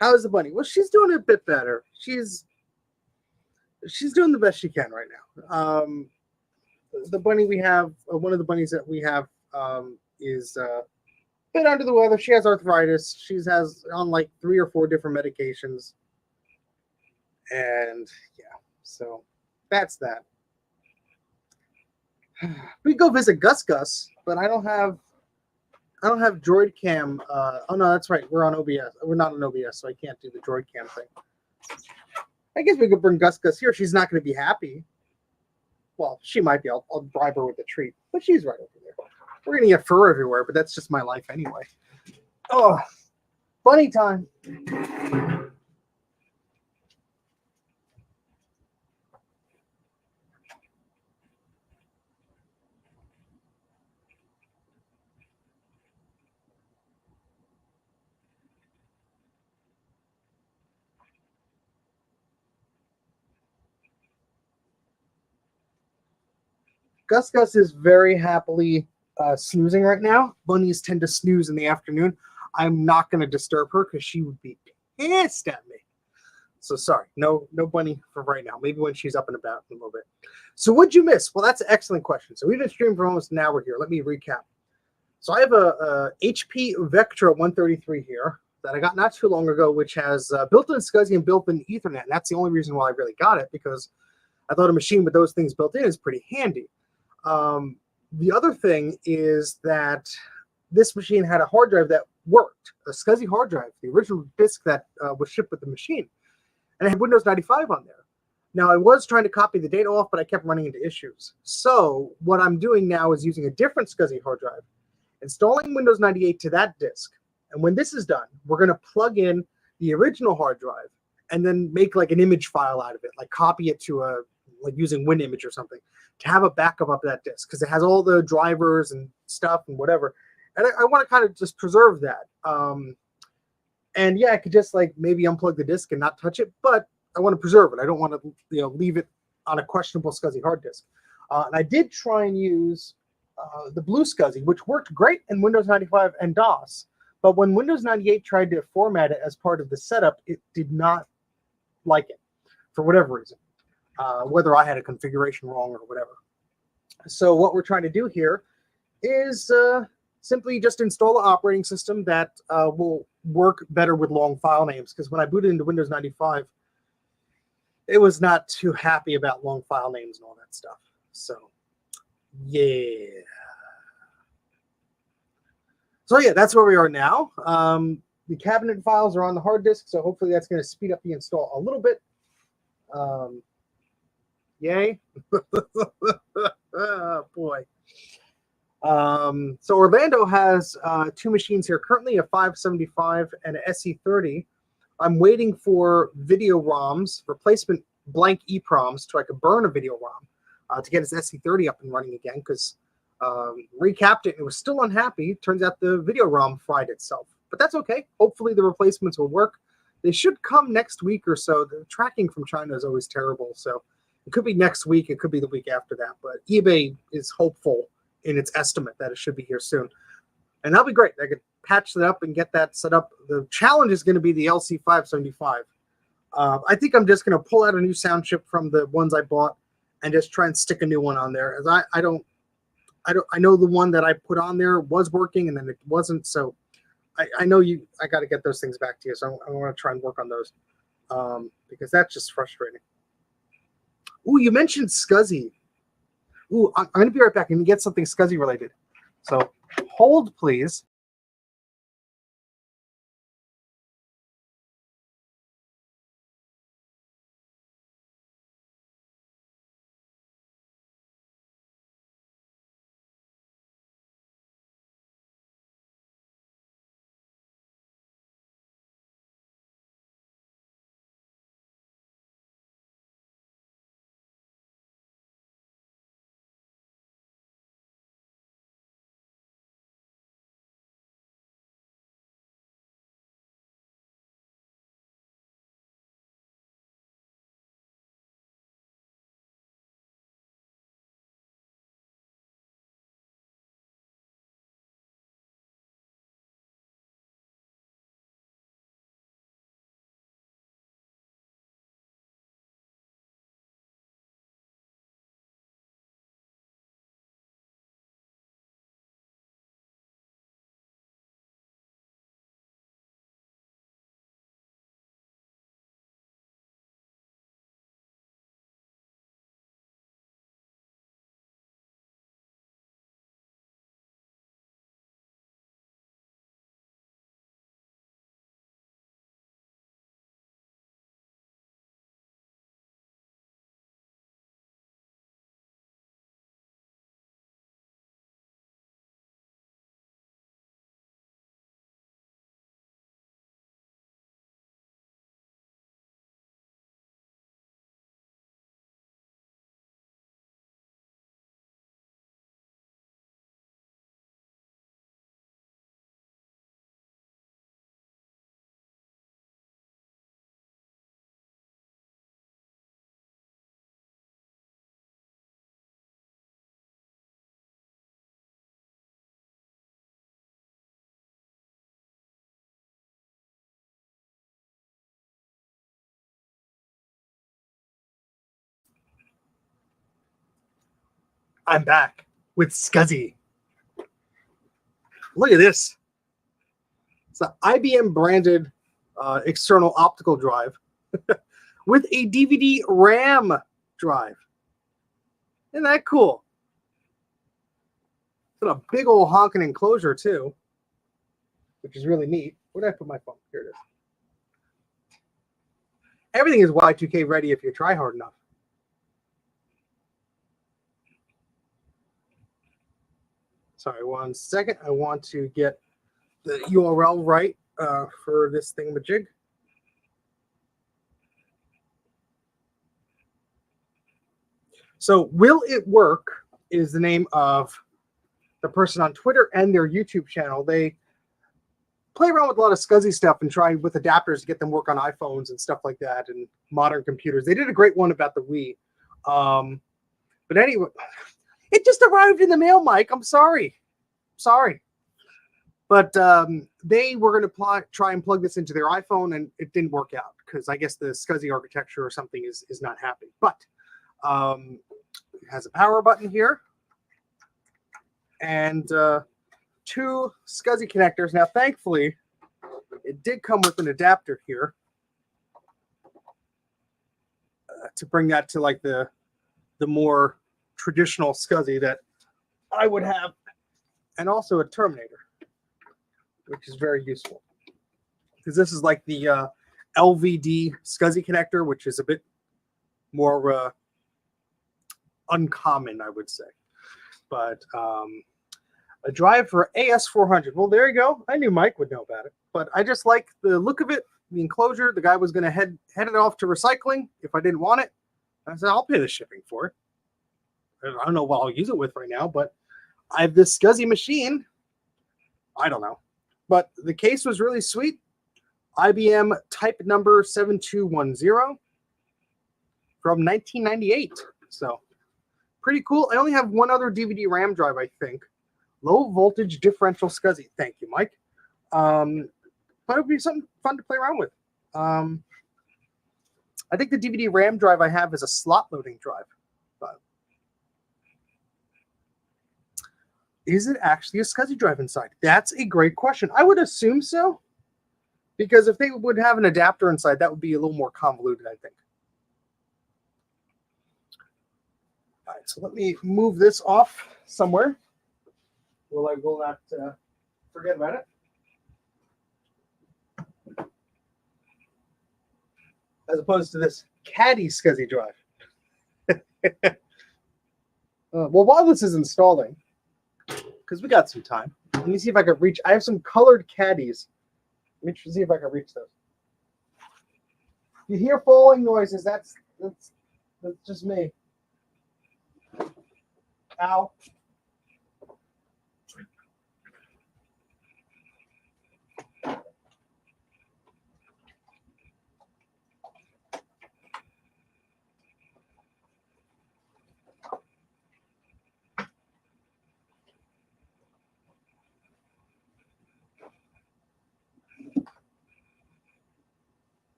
How's the bunny? Well, she's doing a bit better. She's doing the best she can right now. The bunny we have, one of the bunnies that we have, is a bit under the weather. She has arthritis. She has on like 3 or 4 different medications, and yeah, so that's that. We go visit Gus, but I don't have Droid Cam. Oh no, that's right. We're on OBS. We're not on OBS, so I can't do the Droid Cam thing. I guess we could bring Gus here. She's not going to be happy. Well, she might be. I'll bribe her with a treat, but she's right over there. We're going to get fur everywhere, but that's just my life anyway. Oh, bunny time. Gus is very happily snoozing right now. Bunnies tend to snooze in the afternoon. I'm not going to disturb her because she would be pissed at me. So sorry, no bunny for right now. Maybe when she's up and about in a little bit. So what'd you miss? Well, that's an excellent question. So we've been streaming for almost an hour here. Let me recap. So I have a HP Vectra 133 here that I got not too long ago, which has built-in SCSI and built-in Ethernet. And that's the only reason why I really got it, because I thought a machine with those things built in is pretty handy. The other thing is that this machine had a hard drive that worked, a SCSI hard drive, the original disk that was shipped with the machine, and it had Windows 95 on there. Now, I was trying to copy the data off, but I kept running into issues. So what I'm doing now is using a different SCSI hard drive, installing Windows 98 to that disk. And when this is done, we're going to plug in the original hard drive and then make like an image file out of it, like copy it to a, like using WinImage or something, to have a backup of that disk, because it has all the drivers and stuff and whatever. And I want to kind of just preserve that. And yeah, I could just like maybe unplug the disk and not touch it, but I want to preserve it. I don't want to, leave it on a questionable SCSI hard disk. And I did try and use the blue SCSI, which worked great in Windows 95 and DOS. But when Windows 98 tried to format it as part of the setup, it did not like it for whatever reason, whether I had a configuration wrong or whatever. So what we're trying to do here is simply just install an operating system that will work better with long file names. Because when I booted into Windows 95, it was not too happy about long file names and all that stuff. So, yeah. So yeah, that's where we are now. The cabinet files are on the hard disk, so hopefully that's going to speed up the install a little bit. Yay. Oh, boy. So Orlando has 2 machines here currently, a 575 and an SC30. I'm waiting for video ROMs, replacement blank EPROMs, so I could burn a video ROM to get his SC30 up and running again, because recapped it and it was still unhappy. Turns out the video ROM fried itself, but that's okay. Hopefully the replacements will work. They should come next week or so. The tracking from China is always terrible, so it could be next week, it could be the week after that, but eBay is hopeful in its estimate that it should be here soon. And that'll be great. I could patch that up and get that set up. The challenge is going to be the LC575. I think I'm just going to pull out a new sound chip from the ones I bought and just try and stick a new one on there. As I know the one that I put on there was working and then it wasn't. So I know I got to get those things back to you. So I want to try and work on those because that's just frustrating. Ooh, you mentioned SCSI. Ooh, I'm going to be right back and get something SCSI related. So hold, please. I'm back with SCSI. Look at this. It's an IBM branded external optical drive with a DVD RAM drive. Isn't that cool? It's got a big old honking enclosure too, which is really neat. Where did I put my phone? Here it is. Everything is Y2K ready if you try hard enough. Sorry, 1 second. I want to get the URL right for this thingamajig. So Will It Work is the name of the person on Twitter and their YouTube channel. They play around with a lot of SCSI stuff and try with adapters to get them work on iPhones and stuff like that and modern computers. They did a great one about the Wii. But anyway, it just arrived in the mail, Mike. I'm sorry. But they were going to try and plug this into their iPhone, and it didn't work out because I guess the SCSI architecture or something is not happy. But it has a power button here and 2 SCSI connectors. Now, thankfully, it did come with an adapter here to bring that to like the more traditional SCSI that I would have, and also a terminator, which is very useful because this is like the LVD SCSI connector, which is a bit more uncommon, I would say. But a drive for AS400. Well, there you go. I knew Mike would know about it, but I just like the look of it, the enclosure. The guy was going to head it off to recycling if I didn't want it. I said, I'll pay the shipping for it. I don't know what I'll use it with right now, but I have this SCSI machine. I don't know. But the case was really sweet. IBM type number 7210 from 1998. So pretty cool. I only have one other DVD RAM drive, I think. Low voltage differential SCSI. Thank you, Mike. But it would be something fun to play around with. I think the DVD RAM drive I have is a slot loading drive. But is it actually a SCSI drive inside? That's a great question. I would assume so, because if they would have an adapter inside, that would be a little more convoluted, I think. All right, so let me move this off somewhere. Well, I will not forget about it. As opposed to this caddies SCSI drive. Well, while this is installing, because we got some time, let me see if I can reach. I have some colored caddies. Let me see if I can reach those. You hear falling noises? That's just me. Ow.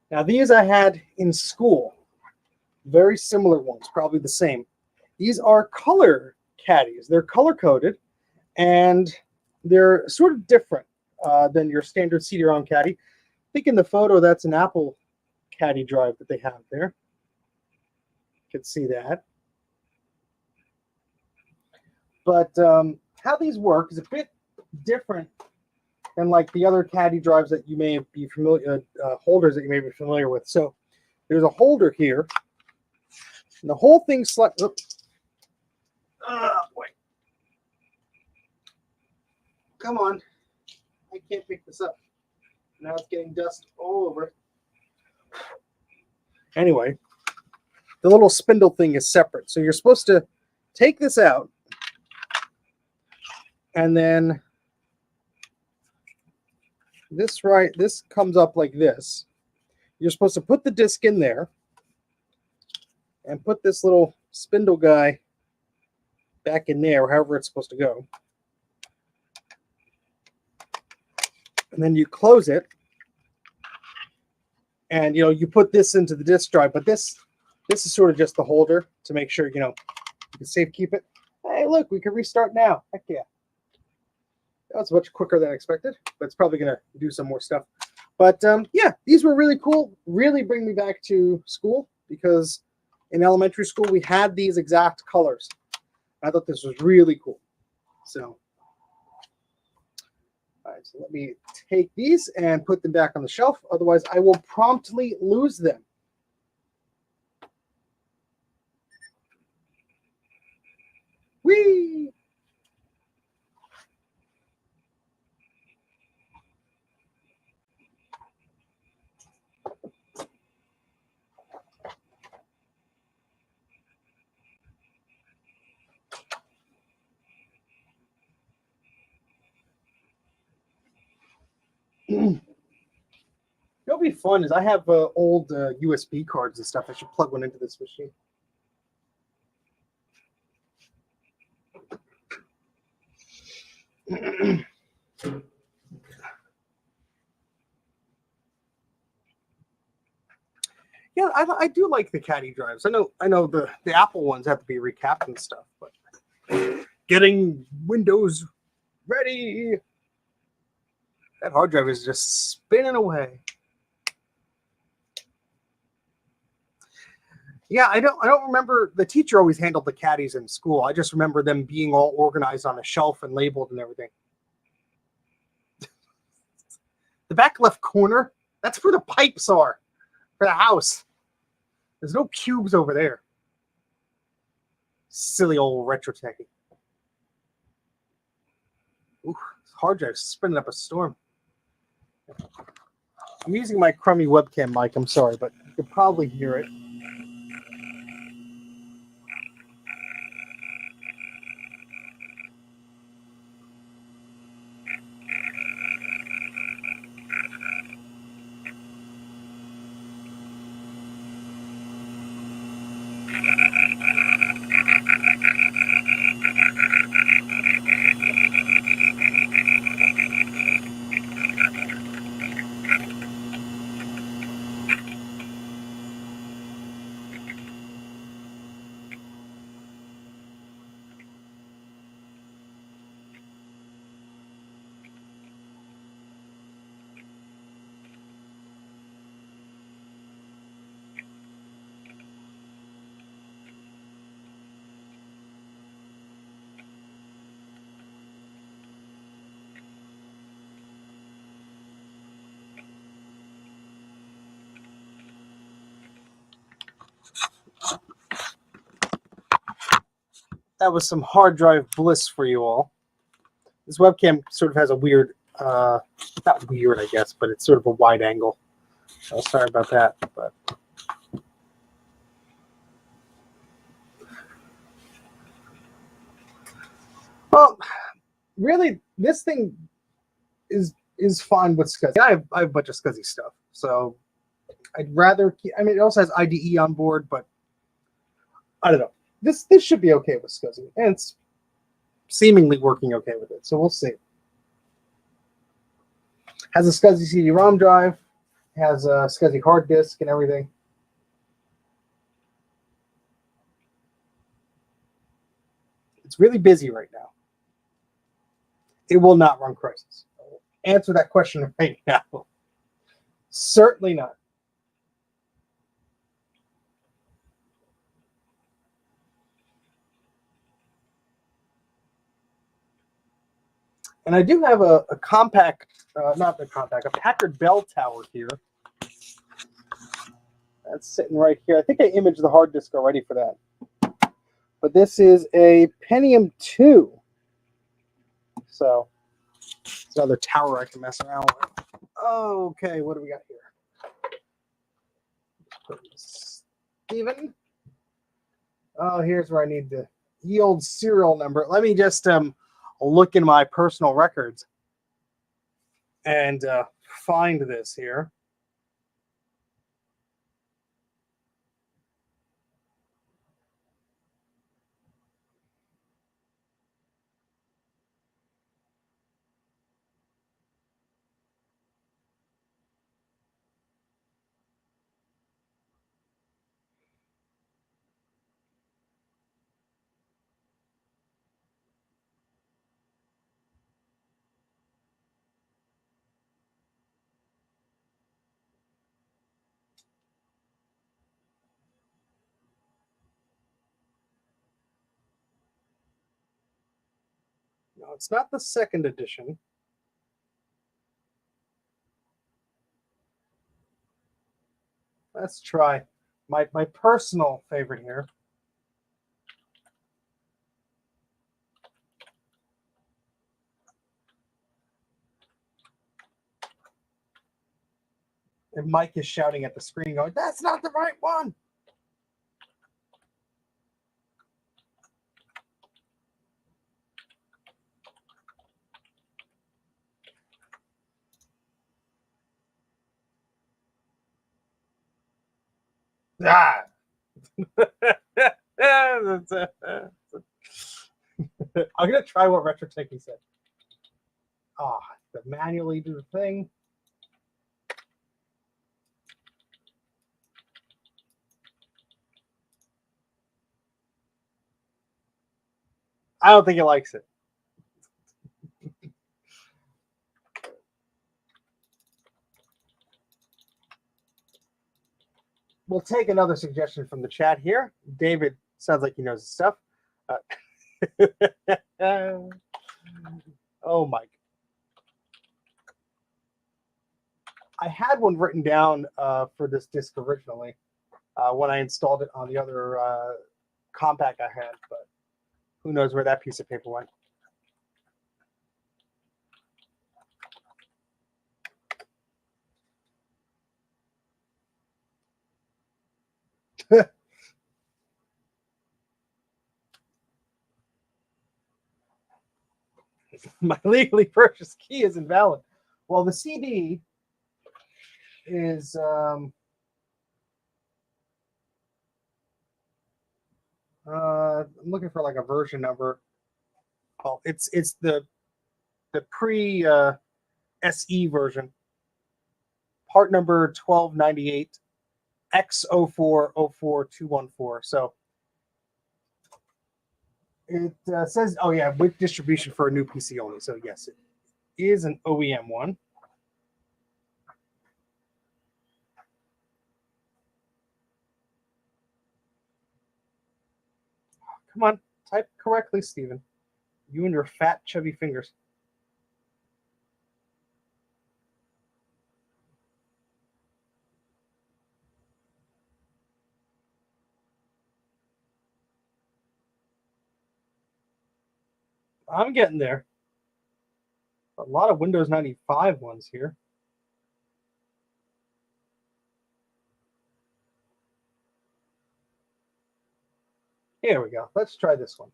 Now, these I had in school. Very similar ones, probably the same. These are color caddies. They're color-coded, and they're sort of different than your standard CD-ROM caddy. I think in the photo, that's an Apple caddy drive that they have there. You can see that. But how these work is a bit different than like the other caddy drives that you may be familiar, holders that you may be familiar with. So there's a holder here, and the whole thing's wait. Come on, I can't pick this up. Now it's getting dust all over. Anyway, the little spindle thing is separate. So you're supposed to take this out, and then this comes up like this. You're supposed to put the disc in there and put this little spindle guy back in there, however it's supposed to go. And then you close it, and you put this into the disk drive. But this is sort of just the holder to make sure you can safe keep it. Hey, look, we can restart now. Heck yeah. That was much quicker than expected, but it's probably going to do some more stuff. But yeah, these were really cool. Really bring me back to school, because in elementary school we had these exact colors. I thought this was really cool. So, all right, so let me take these and put them back on the shelf. Otherwise, I will promptly lose them. Whee! What'll be fun is I have old USB cards and stuff. I should plug one into this machine. Yeah, I do like the caddy drives. I know the Apple ones have to be recapped and stuff, but getting Windows ready. That hard drive is just spinning away. Yeah, I don't remember. The teacher always handled the caddies in school. I just remember them being all organized on a shelf and labeled and everything. The back left corner, that's where the pipes are for the house. There's no cubes over there. Silly old retro techie. Ooh, hard drive spinning up a storm. I'm using my crummy webcam mic. I'm sorry, but you can probably hear it. That was some hard drive bliss for you all. This webcam sort of has a weird, not weird, I guess, but it's sort of a wide angle. So sorry about that. But well, really, this thing is fine with SCSI. I have a bunch of SCSI stuff, so I'd rather. I mean, it also has IDE on board, but I don't know. This should be okay with SCSI, and it's seemingly working okay with it. So we'll see. Has a SCSI CD-ROM drive, has a SCSI hard disk and everything. It's really busy right now. It will not run Crisis. I'll answer that question right now. Certainly not. And I do have a compact, not the compact, a Packard Bell Tower here. That's sitting right here. I think I imaged the hard disk already for that. But this is a Pentium 2. So it's another tower I can mess around with. Okay, what do we got here? Steven. Oh, here's where I need the old serial number. Let me just look in my personal records and find this here. No, it's not the second edition. Let's try my personal favorite here. And Mike is shouting at the screen going, "That's not the right one." Ah. I'm gonna try what Retro Techie said. Ah, to manually do the thing. I don't think he likes it. We'll take another suggestion from the chat here. David sounds like he knows his stuff. Oh my! I had one written down for this disc originally when I installed it on the other compact I had, but who knows where that piece of paper went. My legally purchased key is invalid. Well, the CD is I'm looking for like a version number. Oh, it's the pre SE version. Part number 1298 X0404214. So it says, oh yeah, with distribution for a new PC only. So yes, it is an OEM one. Come on, type correctly, Stephen. You and your fat, chubby fingers. I'm getting there. A lot of Windows 95 ones here. Here we go. Let's try this one.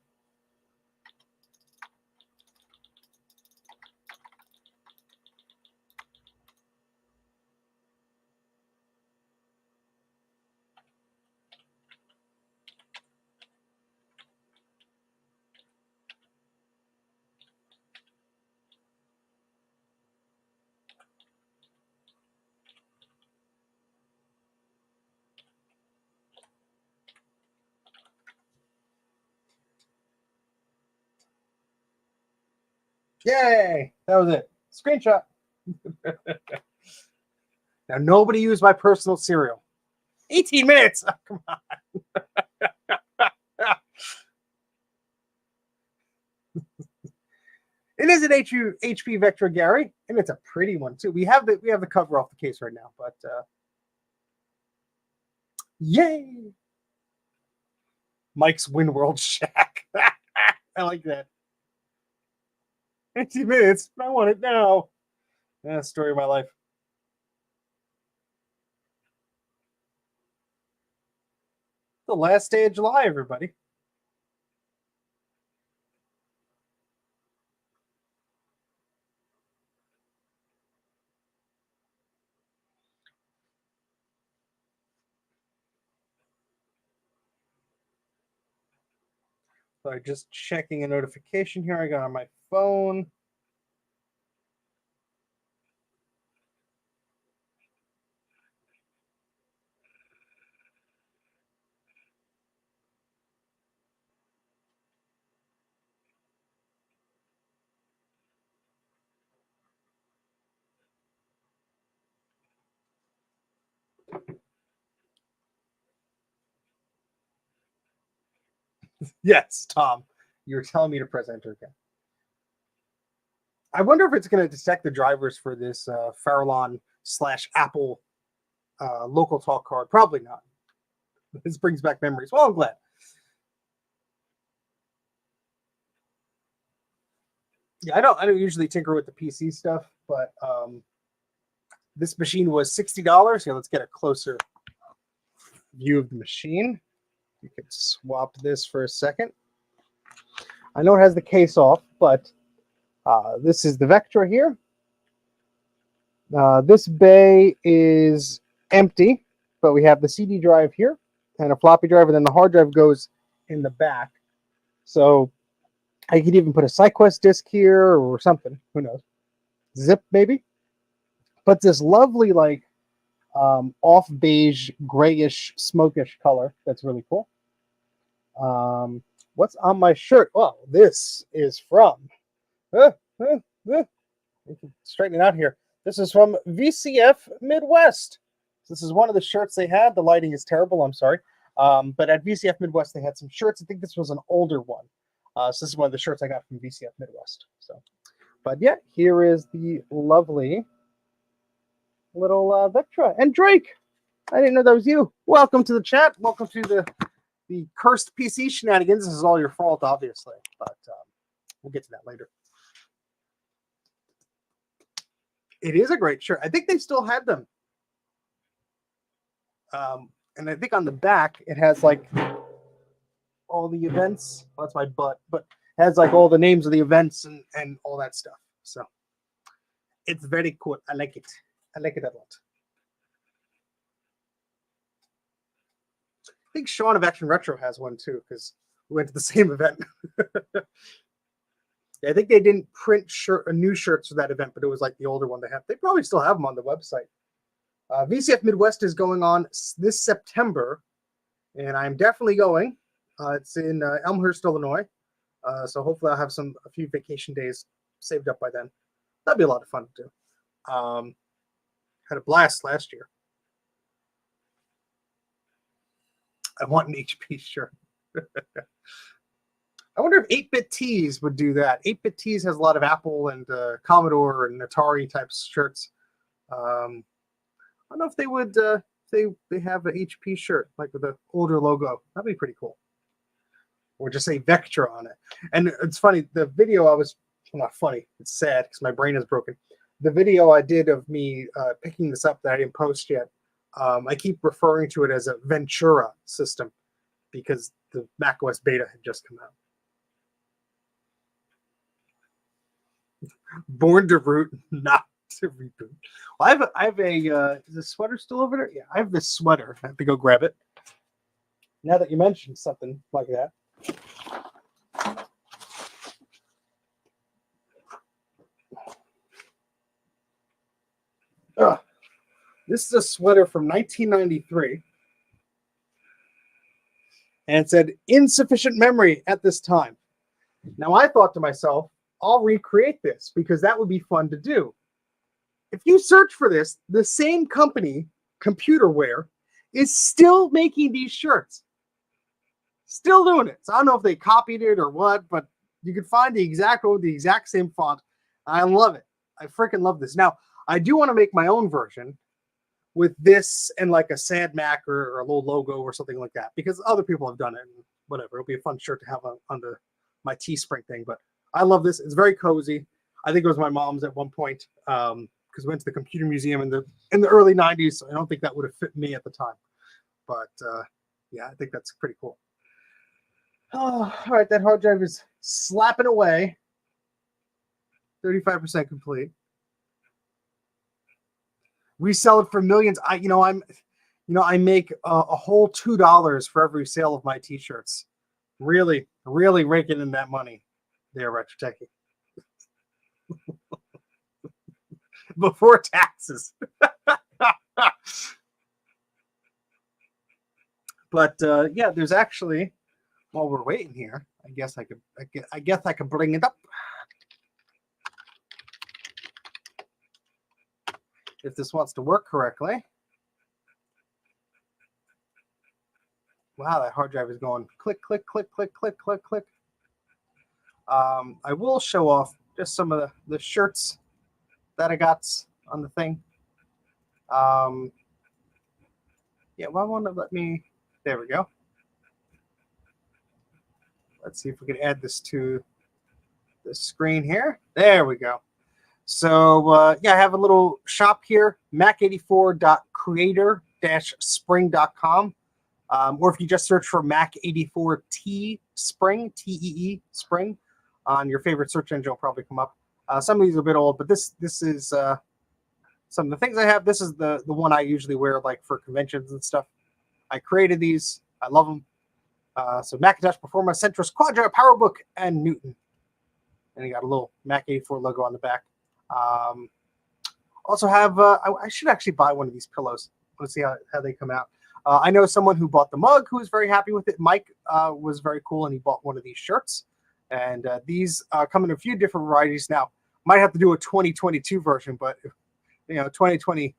Yay! That was it. Screenshot. Now, nobody used my personal serial. 18 minutes. Oh, come on. It is an HP Vectra, Gary, and it's a pretty one too. We have the cover off the case right now, but yay! Mike's Winworld Shack. I like that. 18 minutes. I want it now. Story of my life. The last day of July, everybody. So just checking a notification here I got on my phone. Yes, Tom, you were telling me to press enter again. I wonder if it's going to detect the drivers for this Farallon/Apple local talk card. Probably not. This brings back memories. Well, I'm glad. Yeah, I don't usually tinker with the PC stuff, but this machine was $60. Here, let's get a closer view of the machine. You could swap this for a second. I know it has the case off, but this is the Vectra here. This bay is empty. but we have the CD drive here and a floppy drive, and then the hard drive goes in the back. So I could even put a SideQuest disk here or something. Who knows? Zip maybe. But this lovely like off beige, grayish, smokish color. That's really cool. What's on my shirt? Well, this is from. We can straighten it out here. This is from VCF Midwest. This is one of the shirts they had. The lighting is terrible. I'm sorry. But at VCF Midwest, they had some shirts. I think this was an older one. So this is one of the shirts I got from VCF Midwest. So, but yeah, here is the lovely little Vectra. And Drake, I didn't know that was you. Welcome to the chat. Welcome to the cursed PC shenanigans. This is all your fault, obviously. But we'll get to that later. It is a great shirt. I think they still had them. And I think on the back, it has like all the events. Well, that's my butt. But it has like all the names of the events and all that stuff. So it's very cool. I like it. I like it a lot. I think Sean of Action Retro has one too, because we went to the same event. I think they didn't print new shirts for that event, but it was like the older one they have. They probably still have them on the website. VCF Midwest is going on this September, and I'm definitely going. It's in Elmhurst, Illinois. So hopefully I'll have a few vacation days saved up by then. That'd be a lot of fun to do. Had a blast last year. I want an HP shirt. I wonder if 8-Bit Tees would do that. 8-Bit Tees has a lot of Apple and Commodore and Atari type shirts. I don't know if they would. They have an HP shirt like with an older logo. That'd be pretty cool. Or just say Vectra on it. And it's funny. The video well, not funny. It's sad because my brain is broken. The video I did of me picking this up that I didn't post yet. I keep referring to it as a Ventura system because the macOS beta had just come out. Born to root, not to reboot. Well, I have a is the sweater still over there? Yeah, I have this sweater. I have to go grab it. Now that you mentioned something like that. This is a sweater from 1993. And it said, insufficient memory at this time. Now, I thought to myself, I'll recreate this because that would be fun to do. If you search for this, the same company, Computerware, is still making these shirts. Still doing it. So I don't know if they copied it or what, but you can find the exact one with the exact same font. I love it. I freaking love this. Now, I do want to make my own version with this and like a sad Mac or a little logo or something like that because other people have done it and whatever. It'll be a fun shirt to have on my Teespring thing, but I love this. It's very cozy. I think it was my mom's at one point because we went to the computer museum in the early 90s. So I don't think that would have fit me at the time. But yeah, I think that's pretty cool. Oh, all right, that hard drive is slapping away. 35% complete. We sell it for millions. I make a whole $2 for every sale of my t-shirts. Really, really raking in that money. There, Retro Techie. Before taxes. But yeah, there's actually, while we're waiting here, I guess I could bring it up. If this wants to work correctly. Wow, that hard drive is going click, click, click, click, click, click, click. I will show off just some of the shirts that I got on the thing. Yeah, why won't it let me? There we go. Let's see if we can add this to the screen here. There we go. So yeah, I have a little shop here, Mac84.creator-spring.com. Or if you just search for Mac84 Teespring, T-E-E Spring, on your favorite search engine, will probably come up. Some of these are a bit old, but this is some of the things I have. This is the one I usually wear like for conventions and stuff. I created these. I love them. So Macintosh Performa, Centros, Quadra, PowerBook, and Newton. And you got a little Mac84 logo on the back. Also have, I should actually buy one of these pillows. I want to see how they come out. I know someone who bought the mug who was very happy with it. Mike was very cool, and he bought one of these shirts. And these come in a few different varieties. Now, might have to do a 2022 version, but 2020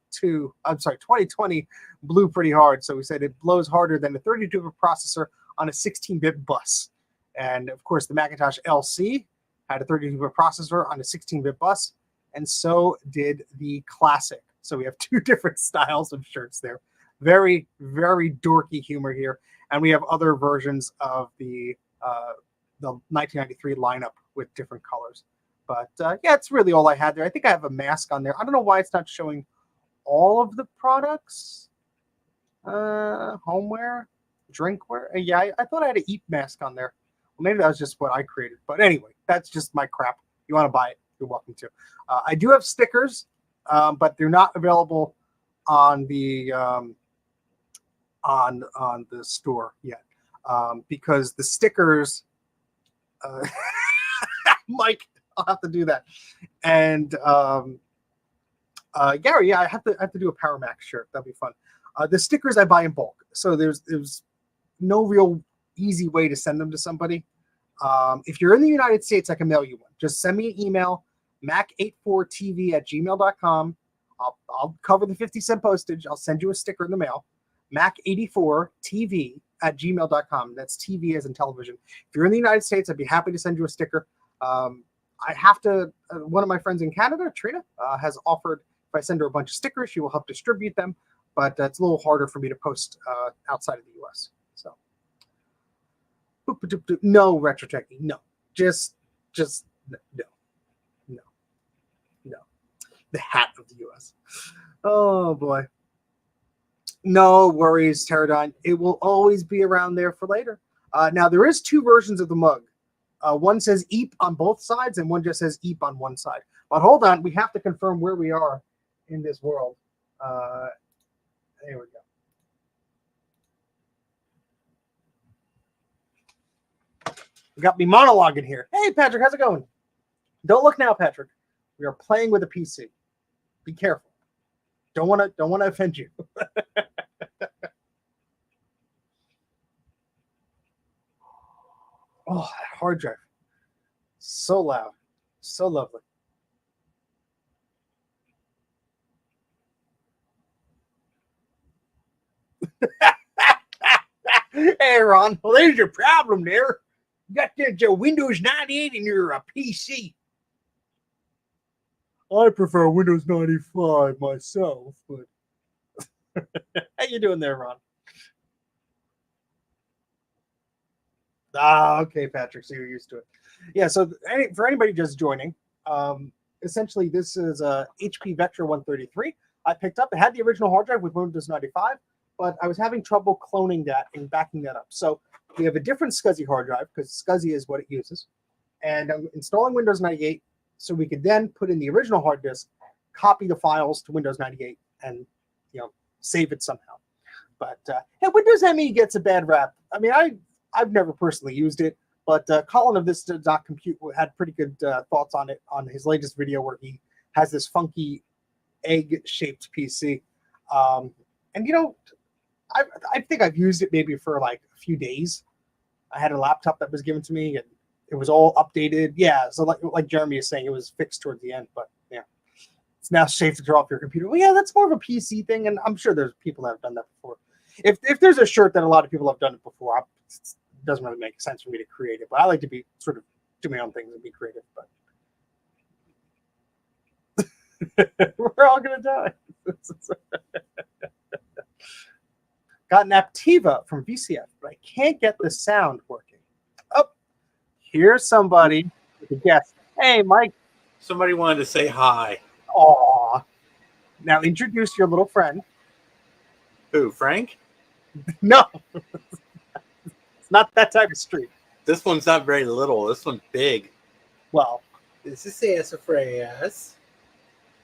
blew pretty hard. So we said it blows harder than a 32-bit processor on a 16-bit bus. And of course, the Macintosh LC had a 32-bit processor on a 16-bit bus, and so did the Classic. So we have two different styles of shirts there. Very, very dorky humor here. And we have other versions of the 1993 lineup with different colors. But yeah, it's really all I had there. I think I have a mask on there. I don't know why it's not showing all of the products. Homeware, drinkware. Yeah, I thought I had an Eat mask on there. Well, maybe that was just what I created. But anyway, that's just my crap. If you want to buy it, you're welcome to. I do have stickers, but they're not available on the store yet, because the stickers. Mike, I'll have to do that. And Gary, yeah, I have to do a Power Mac shirt. That'll be fun. The stickers I buy in bulk, so there's no real easy way to send them to somebody. If you're in the United States, I can mail you one. Just send me an email, mac84tv@gmail.com. I'll cover the 50-cent postage. I'll send you a sticker in the mail. mac84tv@gmail.com. That's TV as in television. If you're in the United States, I'd be happy to send you a sticker. I have to, one of my friends in Canada, Trina, has offered if I send her a bunch of stickers, she will help distribute them, but it's a little harder for me to post outside of the U.S. So, no retro checking, no, just no. The hat of the U.S. Oh boy. No worries, Pterodon. It will always be around there for later. Now, there is two versions of the mug. One says EEP on both sides, and one just says EEP on one side. But hold on, we have to confirm where we are in this world. There we go. We got me monologuing here. Hey, Patrick, how's it going? Don't look now, Patrick. We are playing with a PC. Be careful. Don't want to offend you. Oh, that hard drive. So loud. So lovely. Hey, Ron. Well, there's your problem there. You got your Windows 98 in your PC. I prefer Windows 95 myself, but how you doing there, Ron? Okay, Patrick, so you're used to it. Yeah, so for anybody just joining, essentially this is a HP Vectra 133. I picked up. It had the original hard drive with Windows 95, but I was having trouble cloning that and backing that up. So we have a different SCSI hard drive because SCSI is what it uses. And I'm installing Windows 98 so we could then put in the original hard disk, copy the files to Windows 98, and save it somehow. But yeah, Windows ME gets a bad rap. I mean, I've never personally used it, but Colin of This Does Not Compute had pretty good thoughts on it on his latest video where he has this funky egg-shaped PC. And I think I've used it maybe for like a few days. I had a laptop that was given to me, and it was all updated. Yeah, so like Jeremy is saying, it was fixed towards the end, but yeah. It's now safe to draw off your computer. Well, yeah, that's more of a PC thing, and I'm sure there's people that have done that before. If there's a shirt that a lot of people have done it before, it doesn't really make sense for me to create it. But I like to be sort of do my own things and be creative. But we're all gonna die. Got an Aptiva from VCF, but I can't get the sound working. Oh, here's somebody with a guest. Hey, Mike. Somebody wanted to say hi. Aw. Now introduce your little friend. Who, Frank? No. It's not that type of street. This one's not very little. This one's big. Well, this is Sassafras.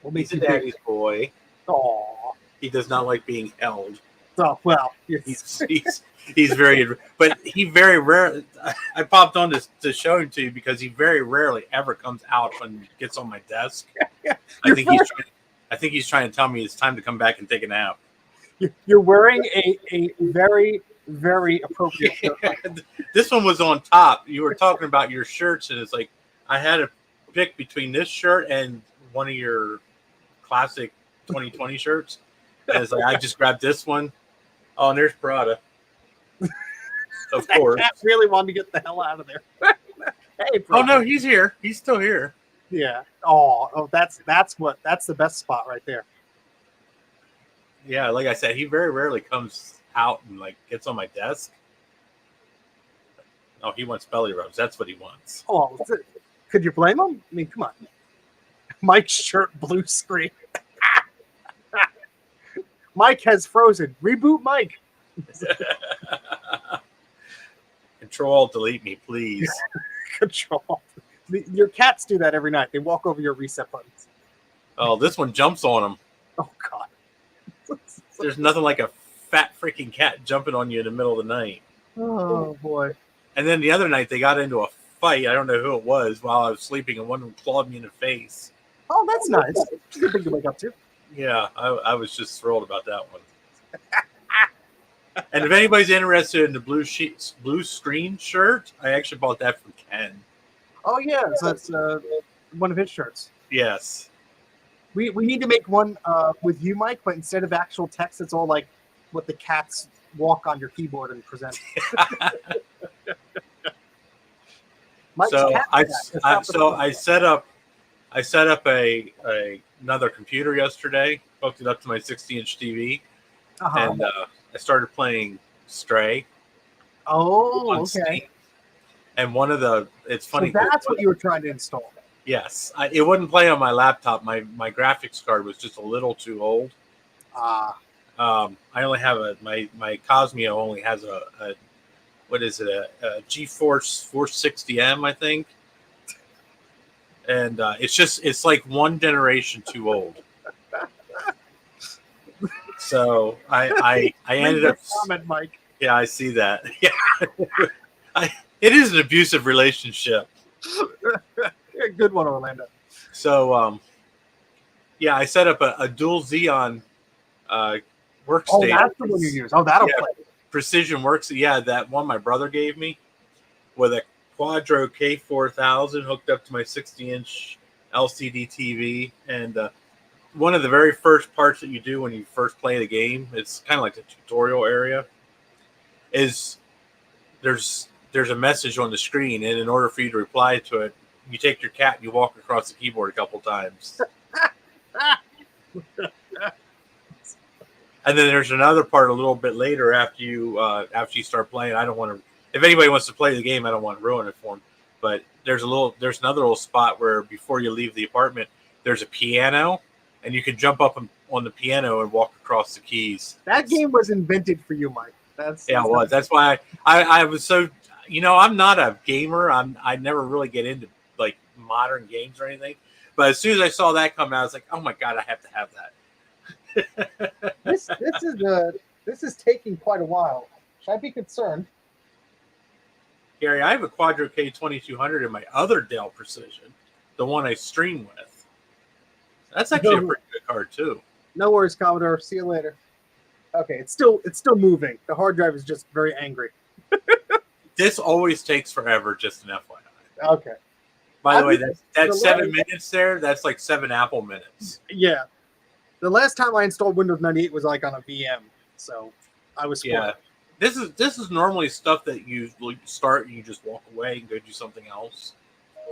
We'll make He's a daddy's boy. Oh, He does not like being held. so well, He's very, but he very rare. I popped on to show him to you because he very rarely ever comes out and gets on my desk. I think he's trying to tell me it's time to come back and take a nap. You're wearing a very, very appropriate shirt. This one was on top. You were talking about your shirts, and it's like I had to pick between this shirt and one of your classic 2020 shirts. And it's like I just grabbed this one. Oh, and there's Prada. Of course. That cat really wanted to get the hell out of there. Hey, Prada. Oh no, he's here. He's still here. Yeah. Oh, that's the best spot right there. Yeah, like I said, he very rarely comes out and like gets on my desk. Oh, he wants belly rubs. That's what he wants. Oh, could you blame him? I mean, come on. Mike's shirt blue screen. Mike has frozen. Reboot Mike. Control delete me, please. Control. Your cats do that every night. They walk over your reset buttons. Oh, this one jumps on them. Oh God. There's nothing like a fat freaking cat jumping on you in the middle of the night. Oh boy. And then the other night they got into a fight. I don't know who it was while I was sleeping, and one of them clawed me in the face. Oh, that's nice. It's a good thing to wake up to. Yeah, I was just thrilled about that one. And if anybody's interested in the blue screen shirt, I actually bought that from Ken. Oh yeah, so that's one of his shirts. Yes. We need to make one with you, Mike, but instead of actual text, it's all like what the cats walk on your keyboard and present. So I set up another computer yesterday, hooked it up to my 60-inch TV, and I started playing Stray. Oh, okay. And it's funny. So that's what you were trying to install. Yes, it wouldn't play on my laptop. My graphics card was just a little too old. I only have my Cosmio only has a what is it, a GeForce 460M, I think. And it's like one generation too old. So I ended up. Comment, Mike. Yeah, I see that. Yeah, it is an abusive relationship. Good one, Orlando. So yeah, I set up a dual Xeon workstation. Oh, that's the one you use. Oh, that'll play. Precision Works. Yeah, that one my brother gave me with a Quadro K4000 hooked up to my 60-inch LCD TV. And one of the very first parts that you do when you first play the game, it's kind of like the tutorial area, is there's a message on the screen, and in order for you to reply to it, you take your cat and you walk across the keyboard a couple times. And then there's another part a little bit later after you start playing. I don't want to. If anybody wants to play the game, I don't want to ruin it for them. But there's another little spot where before you leave the apartment, there's a piano, and you can jump up on the piano and walk across the keys. That game was invented for you, Mike. It was. That's why I was so. I'm not a gamer. I never really get into like modern games or anything. But as soon as I saw that come out, I was like, oh my god, I have to have that. This is taking quite a while. Should I be concerned? Gary, I have a Quadro K2200 in my other Dell Precision, the one I stream with. That's actually a pretty good card too. No worries, Commodore. See you later. Okay, it's still moving. The hard drive is just very angry. This always takes forever, just an FYI. Okay. By the way, that 7 minutes there, that's like 7 Apple minutes. Yeah. The last time I installed Windows 98 was like on a VM, so I was spoiled. Yeah. This is normally stuff that you start and you just walk away and go do something else.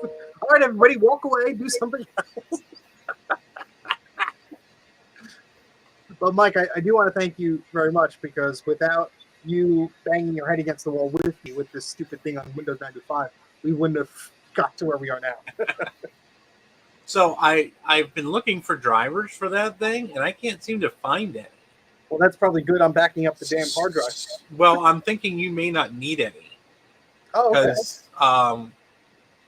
All right, everybody, walk away, do something else. But Mike, I do want to thank you very much, because without you banging your head against the wall with me with this stupid thing on Windows 95, we wouldn't have got to where we are now. So I've been looking for drivers for that thing, and I can't seem to find any. Well, that's probably good. I'm backing up the damn hard drive. Well, I'm thinking you may not need any. Oh, okay.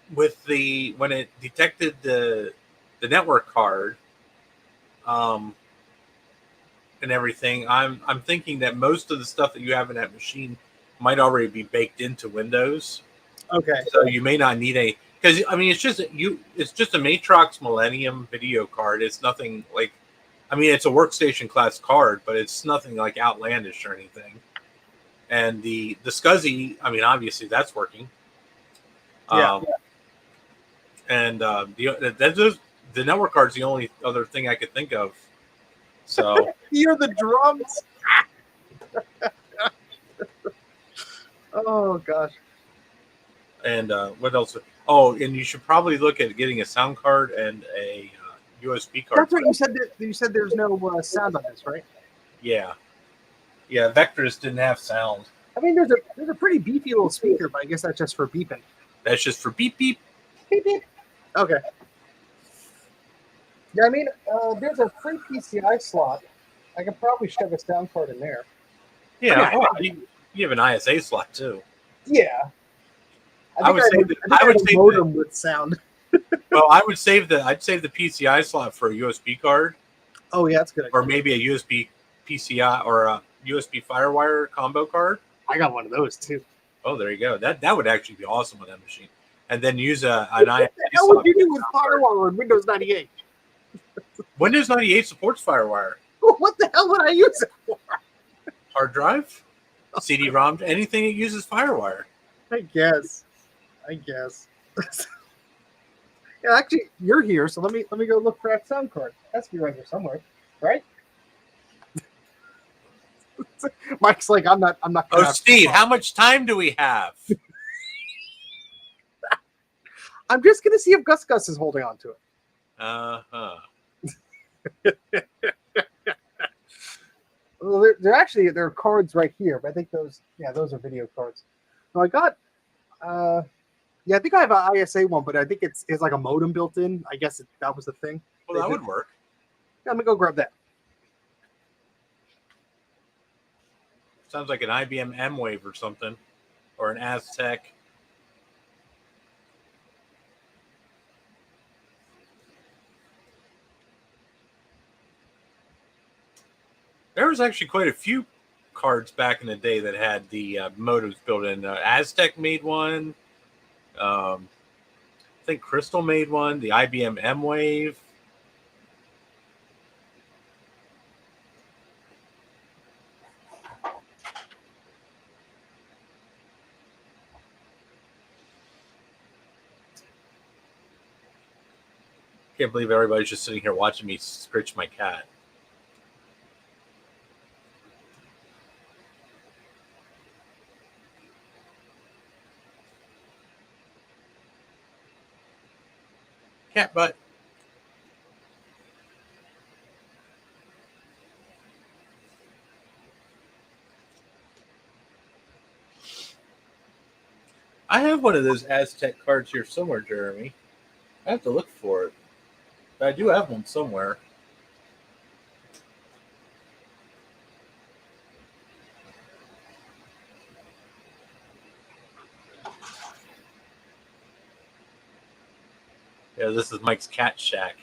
Because when it detected the network card, and everything, I'm thinking that most of the stuff that you have in that machine might already be baked into Windows. Okay. So you may not need a, because I mean it's just a Matrox Millennium video card. It's nothing like, I mean it's a workstation class card, but it's nothing like outlandish or anything. And the SCSI, I mean obviously that's working. Yeah. And the network card's the only other thing I could think of. So Hear the drums. Oh gosh. and what else? Oh, and you should probably look at getting a sound card and a USB card. That's right. You said there's no sound on this, right? Yeah. Vectors didn't have sound. I mean, there's a pretty beefy little speaker, but I guess that's just for beeping. That's just for beep beep. Beep beep. Okay. Yeah, I mean, there's a free PCI slot. I could probably shove a sound card in there. Yeah, you have an ISA slot too. Yeah. I would say the modem with sound. Well, I'd save the PCI slot for a USB card. Oh yeah, that's good. Or maybe a USB PCI or a USB FireWire combo card. I got one of those too. Oh, there you go. That would actually be awesome on that machine. And then use an ISA. How would you do with FireWire on Windows 98? Windows 98 supports FireWire. What the hell would I use it for? Hard drive, CD-ROM, anything that uses FireWire. I guess. Yeah, actually, you're here, so let me go look for that sound card. That's be right here somewhere, right? Mike's like, I'm not. Oh, Steve, how much time do we have? I'm just gonna see if Gus is holding on to it. Well, there are cards right here, but I think those are video cards. So I got, I think I have an ISA one, but I think it's like a modem built in. I guess that was the thing. Well, that would work. Yeah, let me go grab that. Sounds like an IBM M-Wave or something, or an Aztec. There was actually quite a few cards back in the day that had the modems built in. Aztec made one. I think Crystal made one. The IBM M-Wave. Can't believe everybody's just sitting here watching me scratch my cat. Cat butt. I have one of those Aztec cards here somewhere, Jeremy. I have to look for it. But I do have one somewhere. Yeah, this is Mike's cat shack.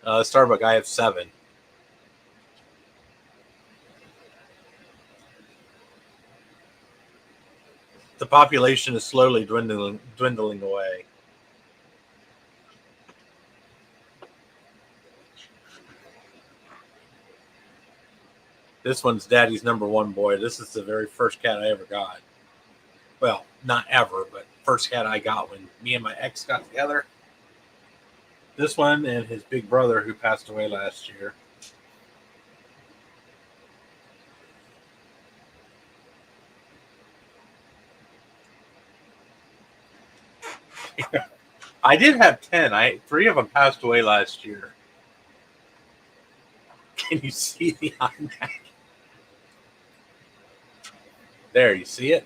Starbucks, I have 7. The population is slowly dwindling away. This one's Daddy's #1 boy. This is the very first cat I ever got. Well, not ever, but first cat I got when me and my ex got together. This one and his big brother who passed away last year. I did have 10. 3 of them passed away last year. Can you see the iMac? There, you see it?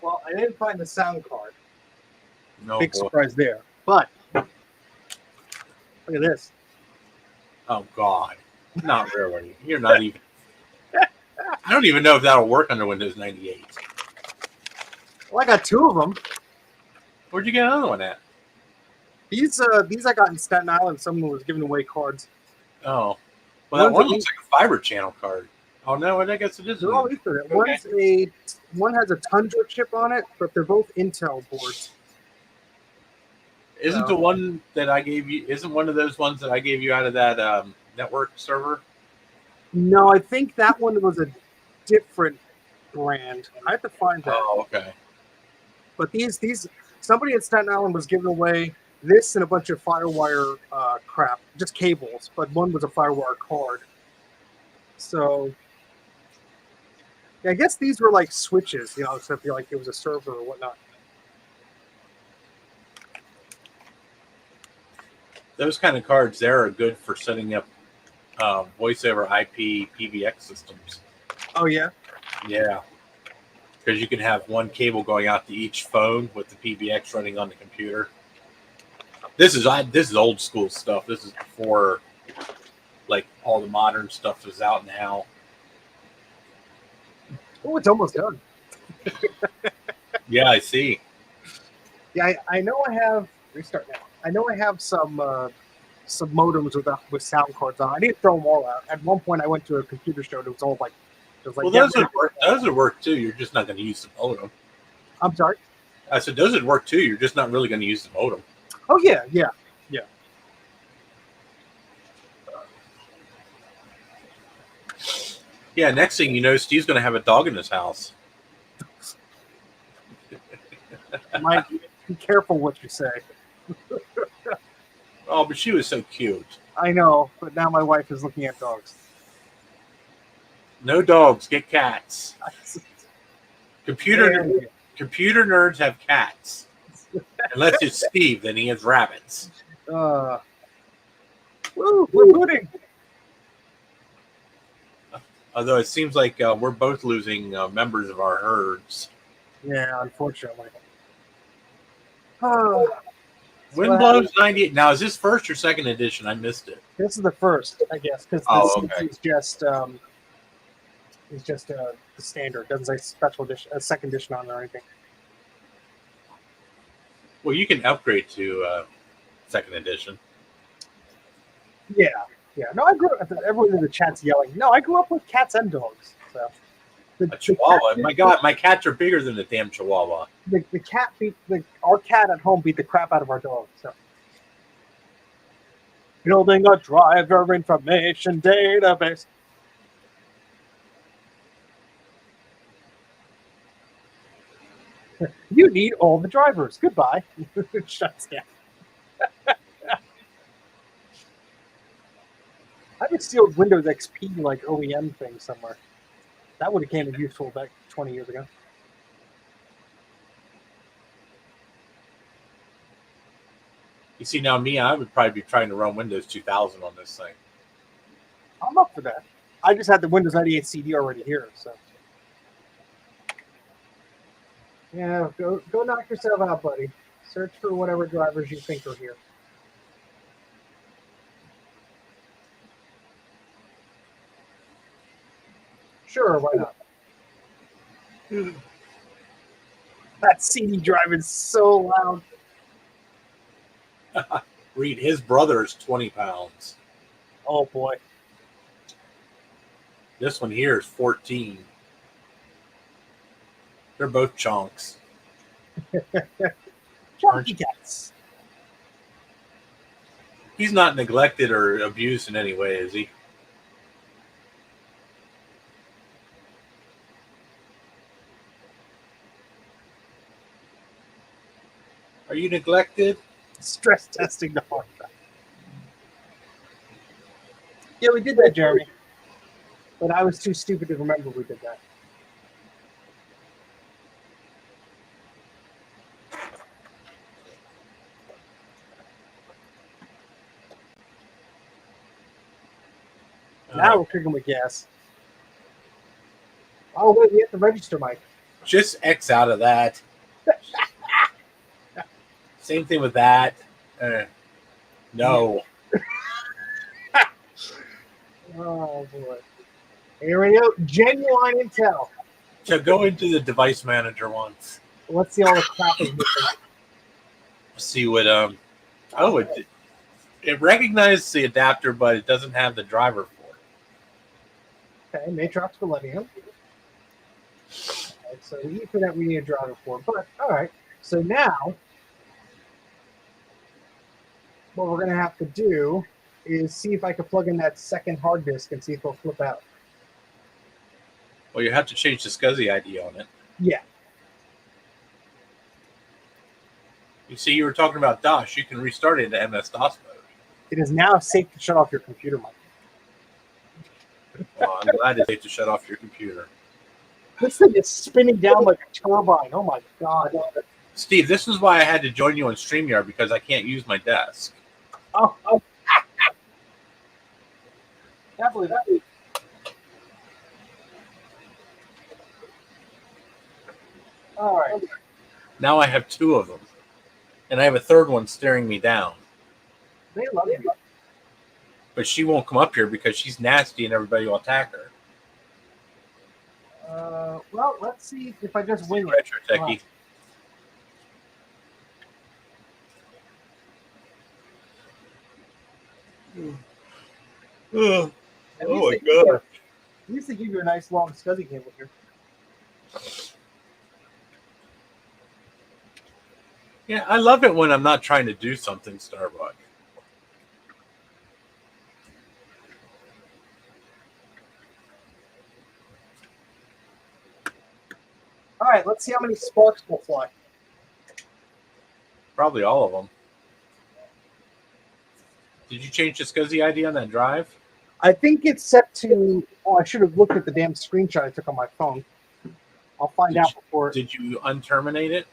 Well, I didn't find the sound card. No, big surprise there. But Look at this. Oh God, not really. You're not even. I don't even know if that'll work under Windows 98. Well, I got two of them. Where'd you get another one at? These I got in Staten Island. Someone was giving away cards. Oh, well, that One's one a- looks like a fiber channel card. Oh no, I guess it is. They're all Ethernet. Okay. One has a Tundra chip on it, but they're both Intel boards. Isn't the one that I gave you? Isn't one of those ones that I gave you out of that network server? No, I think that one was a different brand. I have to find that. Oh, okay. But these somebody at Staten Island was giving away this and a bunch of FireWire crap, just cables. But one was a FireWire card. So yeah, I guess these were like switches, except like it was a server or whatnot. Those kind of cards there are good for setting up voice over IP PBX systems. Oh yeah. Yeah, because you can have one cable going out to each phone with the PBX running on the computer. This is old school stuff. This is before like all the modern stuff is out now. Oh, it's almost done. Yeah, I see. Yeah, I know I have restart now. I know I have some modems with sound cards on. I didn't throw them all out. At one point, I went to a computer store. It was all like, well, those would work. Those would work too. You're just not going to use the modem. I'm sorry. I said those would work too. You're just not really going to use the modem. Oh yeah. Yeah. Next thing you know, Steve's going to have a dog in his house. Mike, be careful what you say. Oh, but she was so cute. I know, but now my wife is looking at dogs. No dogs, get cats. Computer nerds have cats. Unless it's Steve, then he has rabbits. Woo, we're booting. Although it seems like we're both losing members of our herds. Yeah, unfortunately. Windows 98. Now, is this first or second edition? I missed it. This is the first, I guess, because is just the standard. Doesn't say special edition, a second edition on it or anything. Well, you can upgrade to second edition. Yeah. No, I grew up. Everyone in the chat's yelling. No, I grew up with cats and dogs. So a Chihuahua. My God, my cats are bigger than the damn Chihuahua. The cat our cat at home beat the crap out of our dog. So building a driver information database. You need all the drivers. Goodbye. Shuts down. I have a sealed Windows XP like OEM thing somewhere. That would have came in useful back 20 years ago. You see, now me, I would probably be trying to run Windows 2000 on this thing. I'm up for that. I just had the Windows 98 CD already here, so. Yeah, go knock yourself out, buddy. Search for whatever drivers you think are here. Sure, why not? That CD drive is so loud. Read, his brother is 20 pounds. Oh, boy. This one here is 14. They're both chunks. Chunky cats. He's not neglected or abused in any way, is he? Are you neglected? Stress testing the hard drive. Yeah, we did that, Jeremy. But I was too stupid to remember we did that. Now we're cooking with gas. Oh, wait, we have to register, Mike. Just X out of that. Same thing with that. No. Oh boy. Here we go. Genuine Intel. So go into the device manager once. Let's see all the crap is missing. See what oh, it recognizes the adapter, but it doesn't have the driver for it. Okay, Matrox Selenium. Right, so the Ethernet we need a driver for, but all right. So now, what we're going to have to do is see if I can plug in that second hard disk and see if it'll flip out. Well, you have to change the SCSI ID on it. Yeah. You see, you were talking about DOS. You can restart it into MS-DOS mode. It is now safe to shut off your computer, Mike. Well, I'm glad it's safe to shut off your computer. This thing is spinning down like a turbine. Oh my god. Steve, this is why I had to join you on StreamYard, because I can't use my desk. Oh. Can't believe that. All right. Now I have two of them. And I have a third one staring me down. They love you. But she won't come up here because she's nasty and everybody will attack her. Well, let's see if I just wing it. Retro techie. Oh my god. At least they give you a nice long SCSI cable here. Yeah, I love it when I'm not trying to do something, Starbuck. All right, let's see how many sparks will fly. Probably all of them. Did you change the SCSI ID on that drive? I think it's set to. Oh, I should have looked at the damn screenshot I took on my phone. I'll find out before. Did you unterminate it?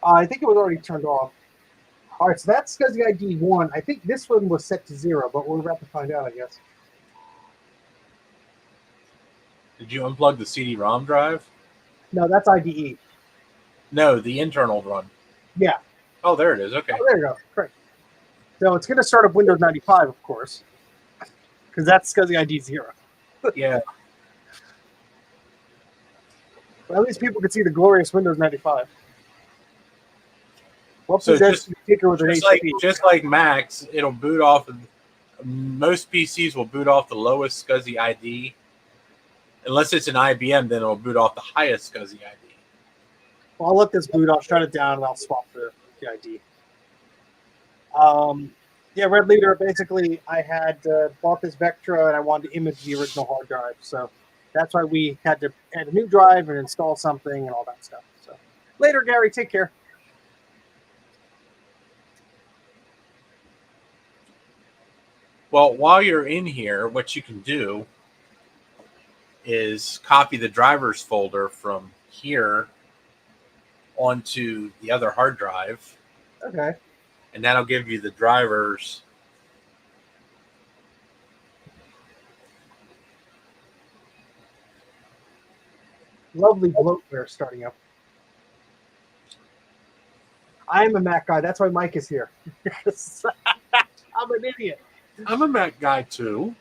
I think it was already turned off. All right, so that's SCSI ID 1. I think this one was set to 0, but we're about to find out, I guess. Did you unplug the CD-ROM drive? No, that's IDE. No, the internal one. Yeah. Oh, there it is. Okay. Oh, there you go. Great. So it's going to start up Windows 95, of course, because that's SCSI ID 0. Yeah. But at least people can see the glorious Windows 95. Well, So just like Macs, it'll boot off. Most PCs will boot off the lowest SCSI ID. Unless it's an IBM, then it'll boot off the highest SCSI ID. Well, I'll let this boot. I'll shut it down, and I'll swap the ID. Yeah, Red Leader, basically, I had bought this Vectra, and I wanted to image the original hard drive. So that's why we had to add a new drive and install something and all that stuff. So later, Gary. Take care. Well, while you're in here, what you can do is copy the drivers folder from here onto the other hard drive. Okay. And that'll give you the drivers. Lovely bloatware starting up. I'm a Mac guy. That's why Mike is here. I'm an idiot. I'm a Mac guy too.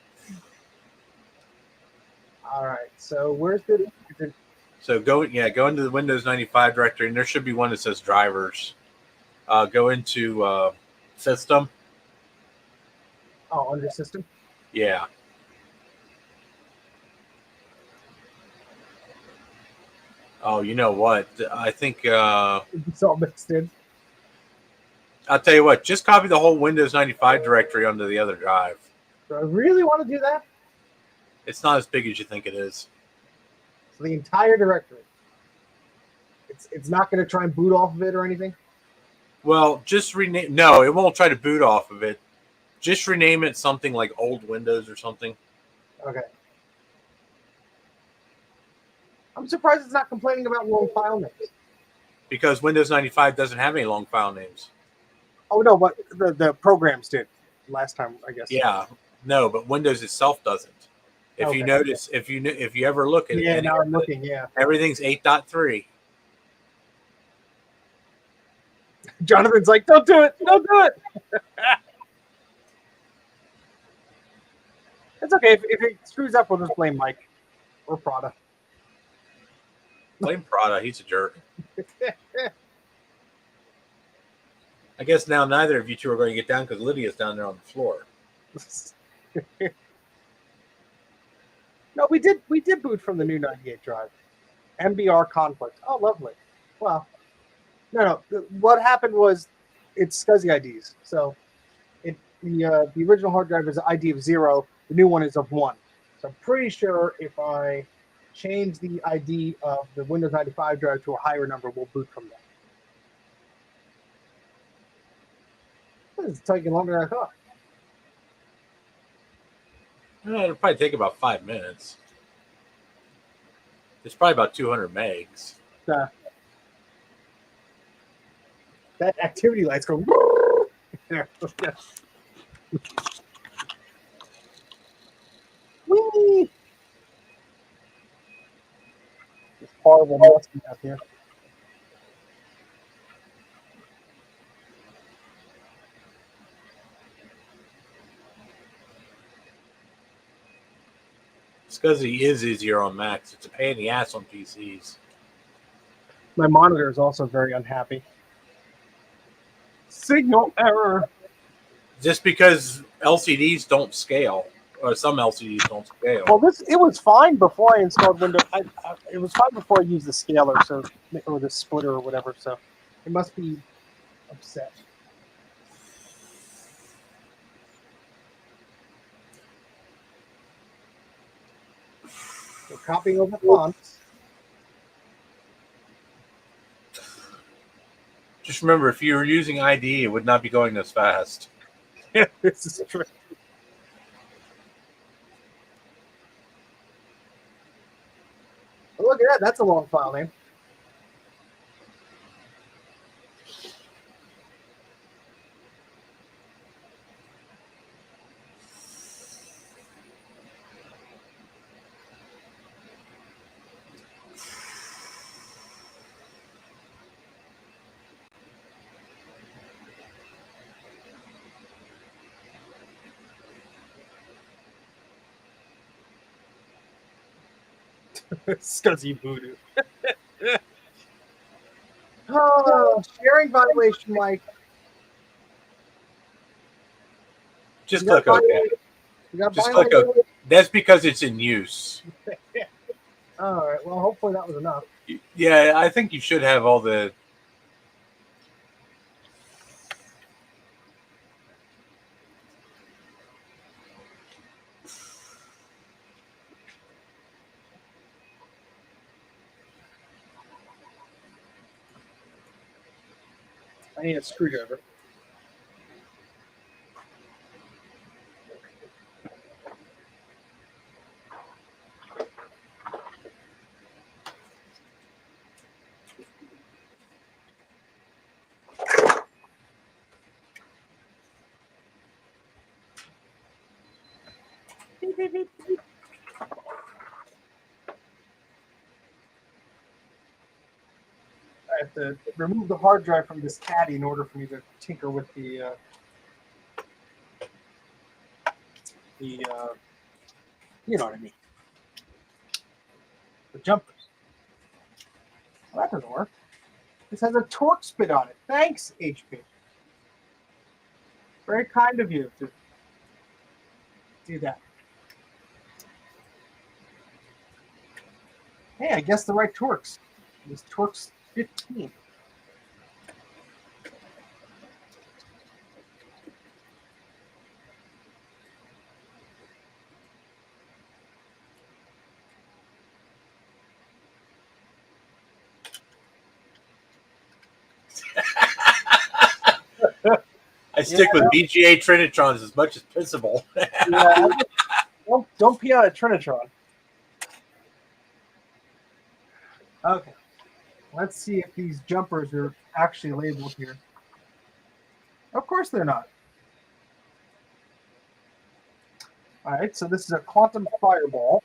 All right. So where's the? So go into the Windows 95 directory, and there should be one that says drivers. Go into system. Oh, under system. Yeah. Oh, you know what? I think It's all mixed in. I'll tell you what. Just copy the whole Windows 95 directory onto the other drive. Do I really want to do that? It's not as big as you think it is. So the entire directory. It's not going to try and boot off of it or anything? Well, just rename. No, it won't try to boot off of it. Just rename it something like Old Windows or something. Okay. I'm surprised it's not complaining about long file names. Because Windows 95 doesn't have any long file names. Oh, no, but the programs did last time, I guess. Yeah. No, but Windows itself doesn't. If you notice, if you ever look at it. Yeah, now I'm looking, yeah. Everything's 8.3. Jonathan's like, don't do it. Don't do it. It's okay. If it screws up, we'll just blame Mike or Prada. Blame Prada. He's a jerk. I guess now neither of you two are going to get down because Lydia's down there on the floor. No, we did boot from the new 98 drive. MBR conflict. Oh, lovely. Well, no. What happened was it's SCSI IDs. So the original hard drive is an ID of 0. The new one is of 1. So I'm pretty sure if I change the ID of the Windows 95 drive to a higher number, we'll boot from that. This is taking longer than I thought. It'll probably take about 5 minutes. It's probably about 200 megs. That activity light's going. There. Whee! This horrible musty up here. SCSI is easier on Macs. It's a pain in the ass on PCs. My monitor is also very unhappy. Signal error. Just because LCDs don't scale, or some LCDs don't scale. Well, it was fine before I installed Windows. It was fine before I used the scaler, or the splitter or whatever. So it must be upset. We're copying over fonts. Just remember, if you were using IDE, it would not be going this fast. This is true. Oh, look at that. That's a long file name. SCSI voodoo. Oh, sharing violation, Mike. Just click OK. Just click OK. That's because it's in use. All right. Well, hopefully that was enough. Yeah, I think you should have all the. I need a screwdriver. I have to remove the hard drive from this caddy in order for me to tinker with the you know what I mean. The jumpers. Well, that doesn't work. This has a torque spit on it. Thanks, HP. Very kind of you to do that. Hey, I guessed the right torques. This torque's 15. I stick with BGA Trinitrons as much as possible. Yeah, don't pee on a Trinitron. Okay. Let's see if these jumpers are actually labeled here. Of course they're not. All right, so this is a quantum fireball.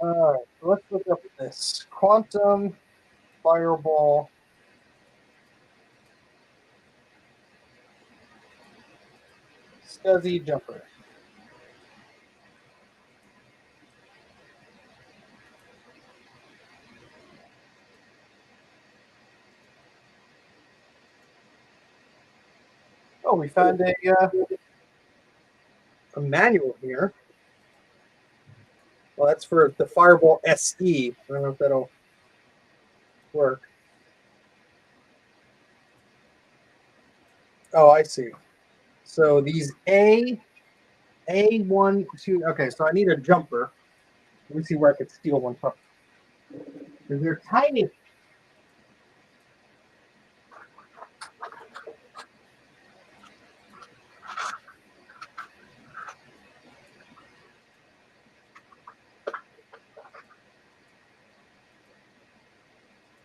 All right, so let's look up this quantum fireball SCSI jumper. Oh, we found a manual here. Well, that's for the Fireball SE. I don't know if that'll work. Oh, I see. So these A1, 2. Okay, so I need a jumper. Let me see where I could steal one from. Because they're tiny.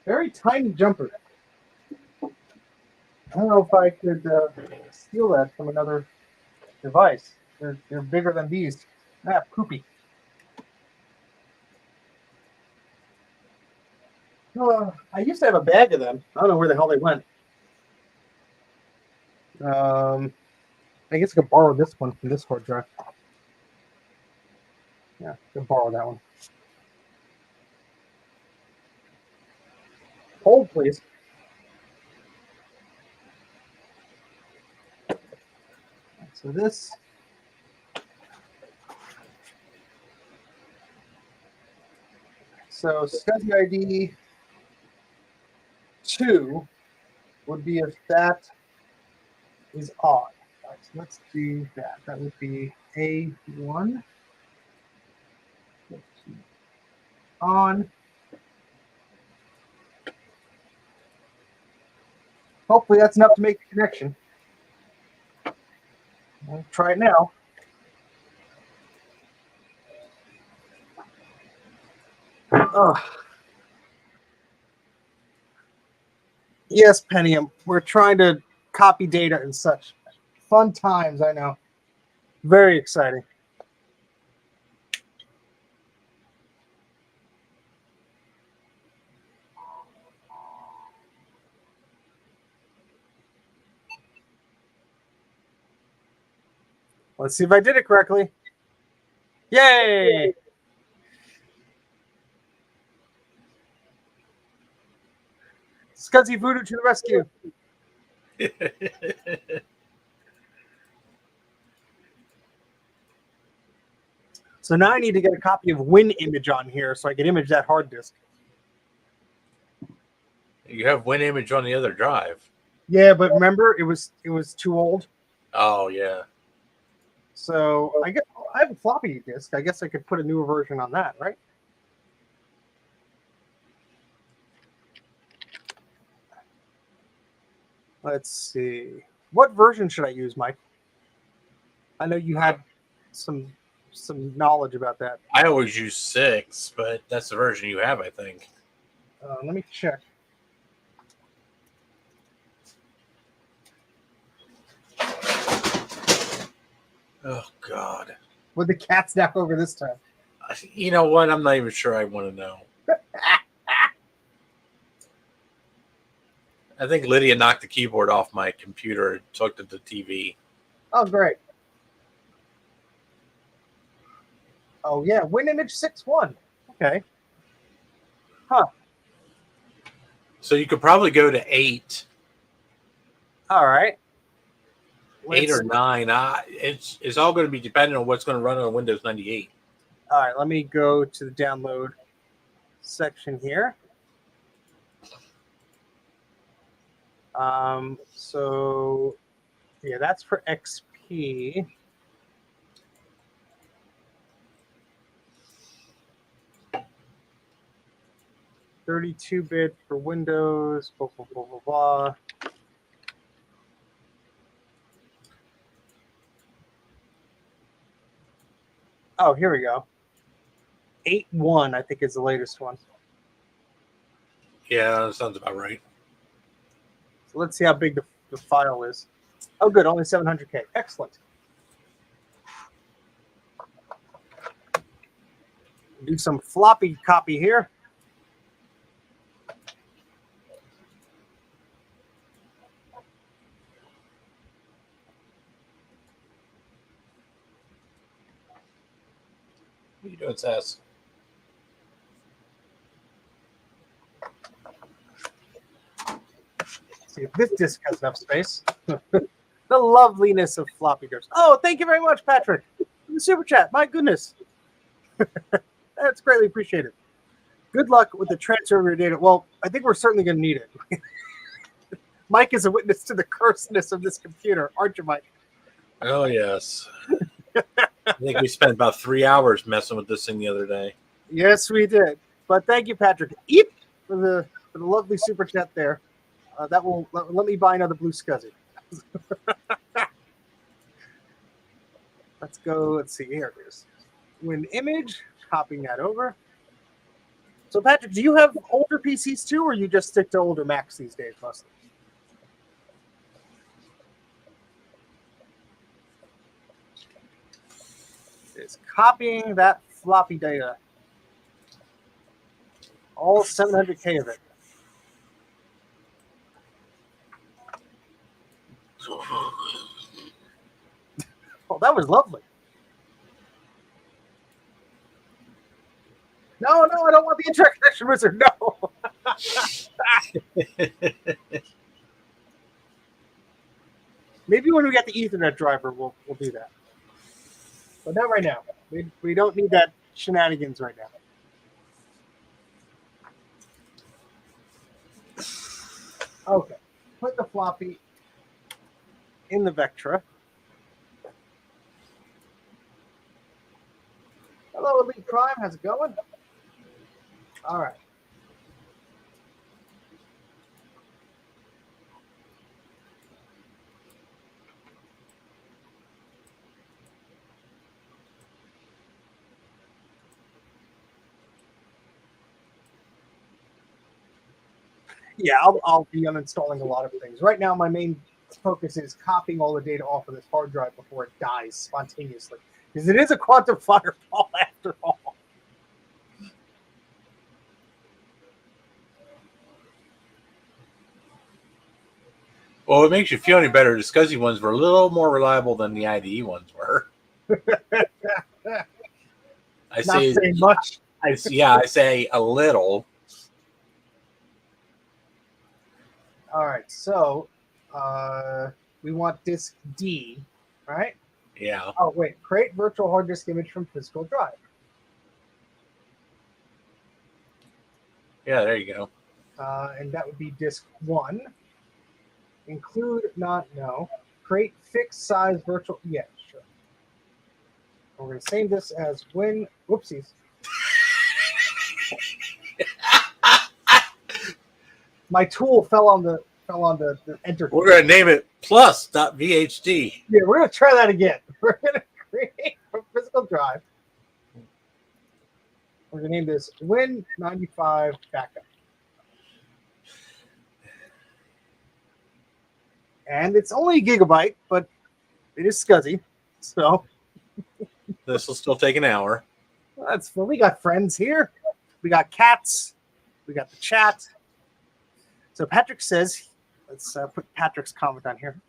Very tiny jumper. I don't know if I could steal that from another device. They're bigger than these. Ah, poopy. I used to have a bag of them. I don't know where the hell they went. I guess I could borrow this one from this hard drive. Yeah, I can borrow that one. Hold, please. So this. So SCSI ID 2 would be if that is on. All right, so let's do that. That would be A1 on. Hopefully that's enough to make the connection. We'll try it now. Oh. Yes, Pentium. We're trying to copy data and such. Fun times, I know. Very exciting. Let's see if I did it correctly. Yay! SCSI Voodoo to the rescue. So now I need to get a copy of WinImage on here so I can image that hard disk. You have WinImage on the other drive. Yeah, but remember, it was too old. Oh yeah. So I have a floppy disk. I guess I could put a newer version on that, right? Let's see. What version should I use, Mike? I know you had some knowledge about that. I always use 6, but that's the version you have, I think. Let me check. Oh God. Would the cat snap over this time? You know what? I'm not even sure I want to know. I think Lydia knocked the keyboard off my computer and took it to the TV. Oh, great. Oh, yeah. WinImage 6.1. Okay. Huh. So you could probably go to 8. All right. 8 or 9. It's all going to be dependent on what's going to run on Windows 98. All right. Let me go to the download section here. So, yeah, that's for XP. (32-bit) for Windows, blah, blah, blah, blah, blah. Oh, here we go. 8.1, I think, is the latest one. Yeah, that sounds about right. So let's see how big the file is. Oh, good. Only 700K. Excellent. Do some floppy copy here. What are you doing, Sass? See if this disk has enough space. The loveliness of floppy drives. Oh, thank you very much, Patrick. The super chat. My goodness. That's greatly appreciated. Good luck with the transfer of your data. Well, I think we're certainly going to need it. Mike is a witness to the cursedness of this computer, aren't you, Mike? Oh, yes. I think we spent about 3 hours messing with this thing the other day. Yes, we did. But thank you, Patrick. Eep for the lovely super chat there. That will let me buy another blue SCSI. Let's go. Let's see. Here it is. Win image. Copying that over. So, Patrick, do you have older PCs too, or you just stick to older Macs these days mostly? It's copying that floppy data. All 700K of it. Oh, that was lovely. No, I don't want the interconnection wizard. No. Maybe when we get the Ethernet driver, we'll do that. But not right now. We don't need that shenanigans right now. Okay. Put the floppy in the Vectra. Hello, Elite Prime. How's it going? All right. Yeah, I'll be uninstalling a lot of things. Right now, my main focus is copying all the data off of this hard drive before it dies spontaneously. Because it is a quantum fireball after all. Well, what makes you feel any better, the SCSI ones were a little more reliable than the IDE ones were. I say Not saying much. I say a little. All right, so we want disk D, right? Yeah. Oh, wait. Create virtual hard disk image from physical drive. Yeah, there you go. And that would be disk 1. Include, not, no. Create fixed size virtual, yeah, sure. We're going to save this as win, whoopsies. My tool fell on the enter. We're going to name it plus.vhd. Yeah, we're going to try that again. We're going to create a physical drive. We're going to name this Win95 Backup. And it's only a gigabyte, but it is SCSI. So This will still take an hour. that's well, we got friends here. We got cats. We got the chat. So Patrick says, let's put Patrick's comment on here.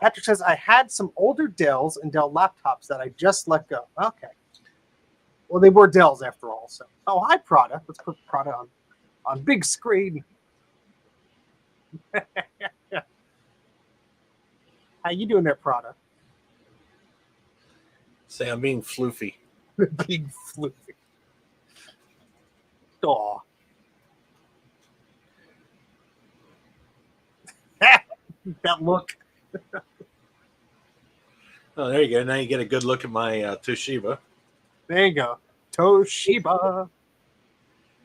Patrick says, I had some older Dells and Dell laptops that I just let go. Okay. Well, they were Dells after all. So, oh, hi, Prada. Let's put Prada on big screen. How you doing there, Prada? Say I'm being floofy. Big floofy. Aw. That look. Oh, there you go. Now you get a good look at my Toshiba. There you go. Toshiba.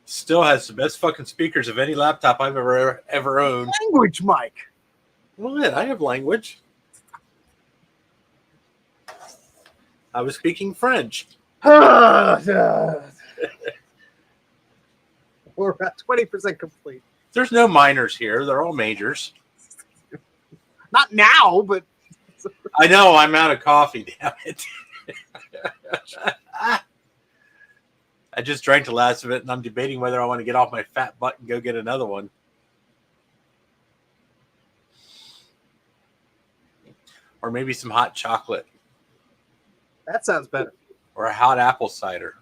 Still has the best fucking speakers of any laptop I've ever owned. Language, Mike. What? I have language. I was speaking French. We're about 20% complete. There's no minors here. They're all majors. Not now, but I know. I'm out of coffee, damn it. I just drank the last of it, and I'm debating whether I want to get off my fat butt and go get another one. Or maybe some hot chocolate. That sounds better. Or a hot apple cider.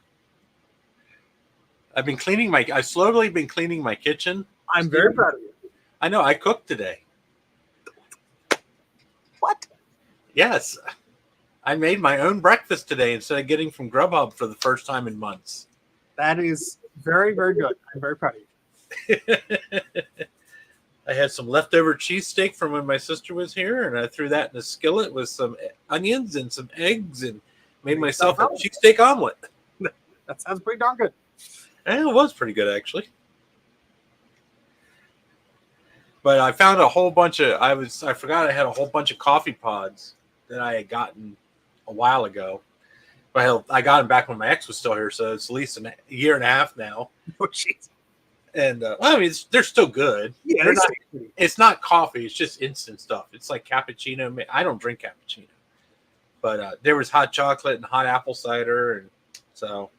I've slowly been cleaning my kitchen. I'm very proud of you. I know, I cooked today. What? Yes. I made my own breakfast today instead of getting from Grubhub for the first time in months. That is very, very good. I'm very proud of you. I had some leftover cheesesteak from when my sister was here, and I threw that in a skillet with some onions and some eggs and made myself a cheesesteak omelet. That sounds pretty darn good. And it was pretty good, actually. But I found a whole bunch of, I forgot I had a whole bunch of coffee pods that I had gotten a while ago. But I got them back when my ex was still here, so it's at least a year and a half now. Oh, jeez. And I mean, they're still good. Yeah, it's not coffee. It's just instant stuff. It's like cappuccino. I don't drink cappuccino, but there was hot chocolate and hot apple cider, and so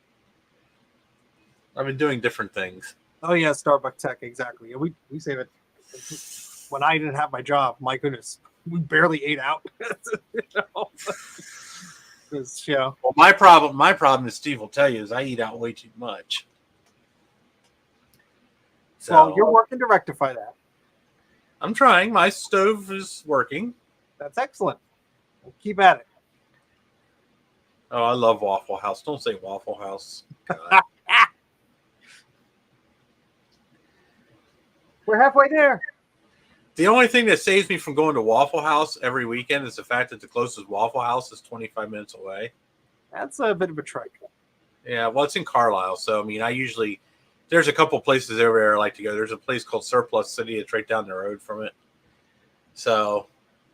I've been doing different things. Oh yeah, Starbucks tech, exactly. We say that when I didn't have my job. My goodness, we barely ate out. Well, my problem, as Steve will tell you, is I eat out way too much. So, well, you're working to rectify that. I'm trying. My stove is working. That's excellent. We'll keep at it. Oh, I love Waffle House. Don't say Waffle House. We're halfway there. The only thing that saves me from going to Waffle House every weekend is the fact that the closest Waffle House is 25 minutes away. That's a bit of a trek. Yeah, well, it's in Carlisle, so I mean, there's a couple places over there I like to go. There's a place called Surplus City. It's right down the road from it. So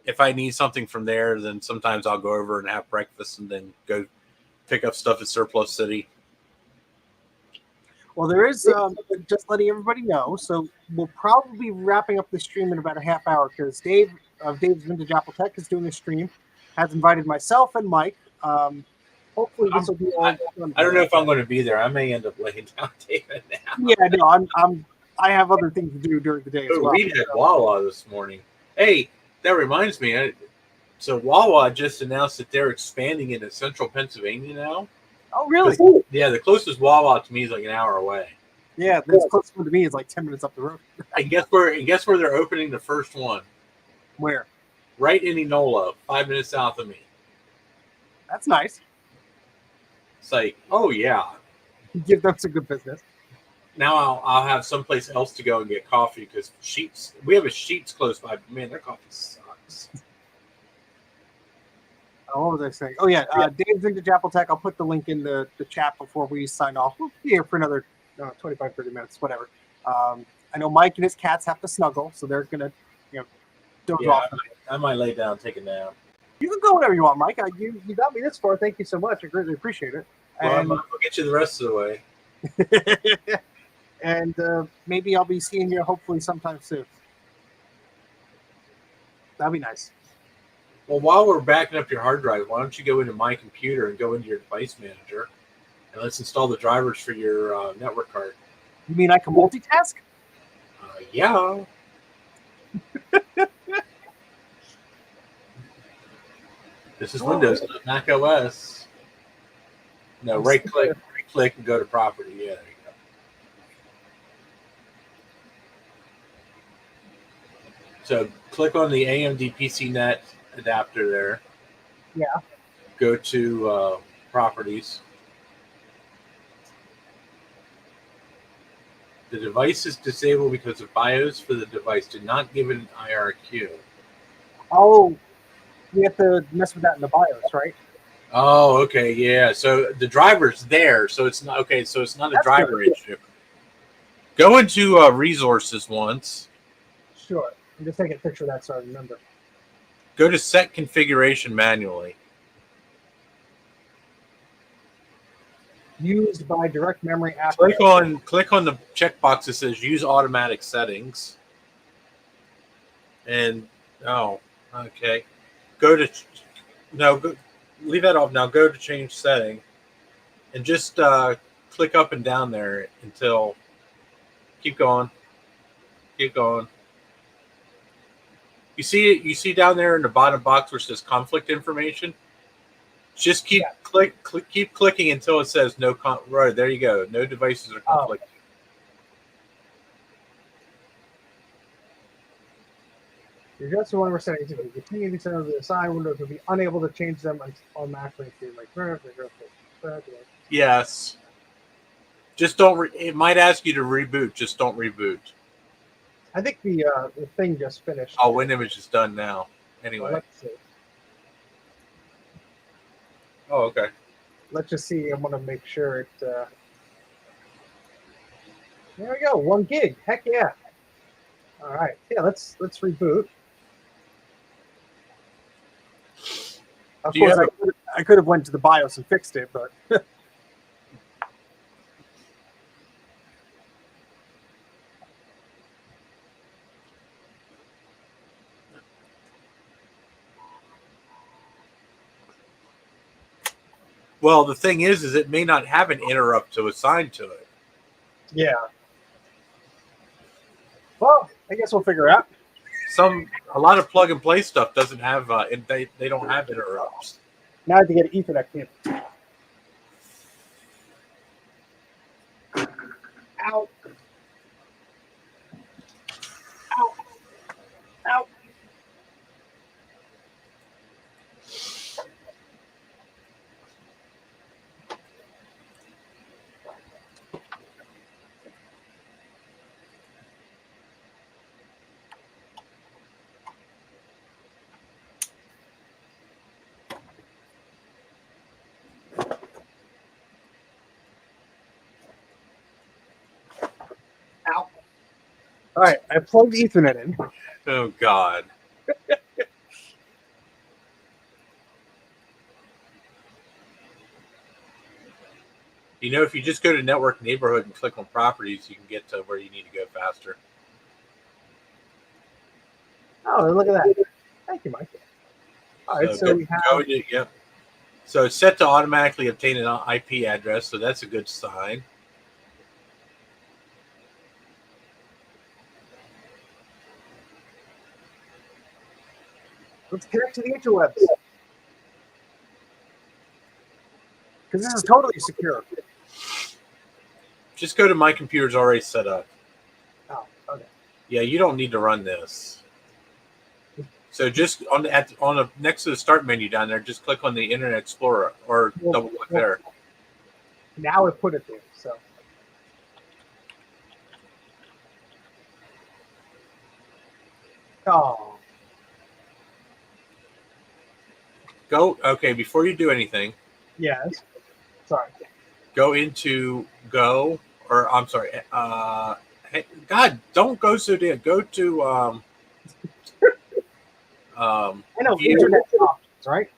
if I need something from there, then sometimes I'll go over and have breakfast and then go pick up stuff at Surplus City. Well, there is, just letting everybody know, so we'll probably be wrapping up the stream in about a half hour because Dave of Dave's Vintage Apple Tech is doing a stream, has invited myself and Mike. Hopefully this will be all done. I don't know if I'm going to be there. I may end up laying down David now. Yeah, no, I have other things to do during the day as well. We had Wawa this morning. Hey, that reminds me. So Wawa just announced that they're expanding into central Pennsylvania now. Oh, really? Yeah, the closest Wawa to me is like an hour away. Yeah, the closest one to me is like 10 minutes up the road. And guess where they're opening the first one? Where? Right in Enola, 5 minutes south of me. That's nice. It's like, oh yeah. Give them some good business. Now I'll have someplace else to go and get coffee because we have a Sheets close by. Man, their coffee sucks. What was I saying? Oh, yeah. Dave's Vintage Apple Tech. I'll put the link in the chat before we sign off. We'll be here for another 25, 30 minutes, whatever. I know Mike and his cats have to snuggle, so they're going to, doze off. I might lay down and take a nap. You can go whenever you want, Mike. You got me this far. Thank you so much. I greatly appreciate it. Well, I'll get you the rest of the way. And maybe I'll be seeing you hopefully sometime soon. That'd be nice. Well, while we're backing up your hard drive, why don't you go into my computer and go into your device manager, and let's install the drivers for your network card. You mean I can multitask? Yeah. This is Windows, not Mac OS. No, right click and go to property. Yeah, there you go. So click on the AMD PCNet adapter there. Yeah. Go to properties. The device is disabled because of BIOS for the device. Did not give it an IRQ. Oh, you have to mess with that in the BIOS, right? Oh, okay, yeah. So the driver's there, so it's not okay. So it's not a driver issue. Go into resources once. Sure. I'm just taking a picture of that so I remember. Go to set configuration manually. Used by direct memory after. Click on the checkbox that says use automatic settings. And okay. Leave that off. Now go to change setting. And just click up and down there until. Keep going. Keep going. You see it? You see down there in the bottom box where it says conflict information? Just keep keep clicking until it says no right, there you go. No devices are conflicting. You're just the one we're setting to the community center of the assigned Windows will be unable to change them automatically to Yes. Just don't. It might ask you to reboot. Just don't reboot. I think the thing just finished. Oh, WinImage is done now. Anyway. Let's see. Oh, okay. Let's just see. I want to make sure it. There we go. 1 gig. Heck yeah. All right. Yeah. Let's reboot. Of course, I could have went to the BIOS and fixed it, but. Well, the thing is it may not have an interrupt to assign to it. Yeah. Well, I guess we'll figure out. A lot of plug and play stuff doesn't have they don't have interrupts. Now I have to get an Ethernet cable. Ow. Ow. Ow. Ow. All right, I plugged Ethernet in. Oh, God. You know, if you just go to Network Neighborhood and click on Properties, you can get to where you need to go faster. Oh, look at that. Thank you, Mike. All right, so we have... Yep. So it's set to automatically obtain an IP address, so that's a good sign. Let's connect to the interwebs. Because this is totally secure. Just go to My Computer's Already Set Up. Oh, okay. Yeah, you don't need to run this. So just next to the Start menu down there, just click on the Internet Explorer or double click there. Now it put it there, so. Oh. Okay, before you do anything. Yes. Sorry. Go into I'm sorry. Hey, God, don't go so deep. Go to I know internet options, right?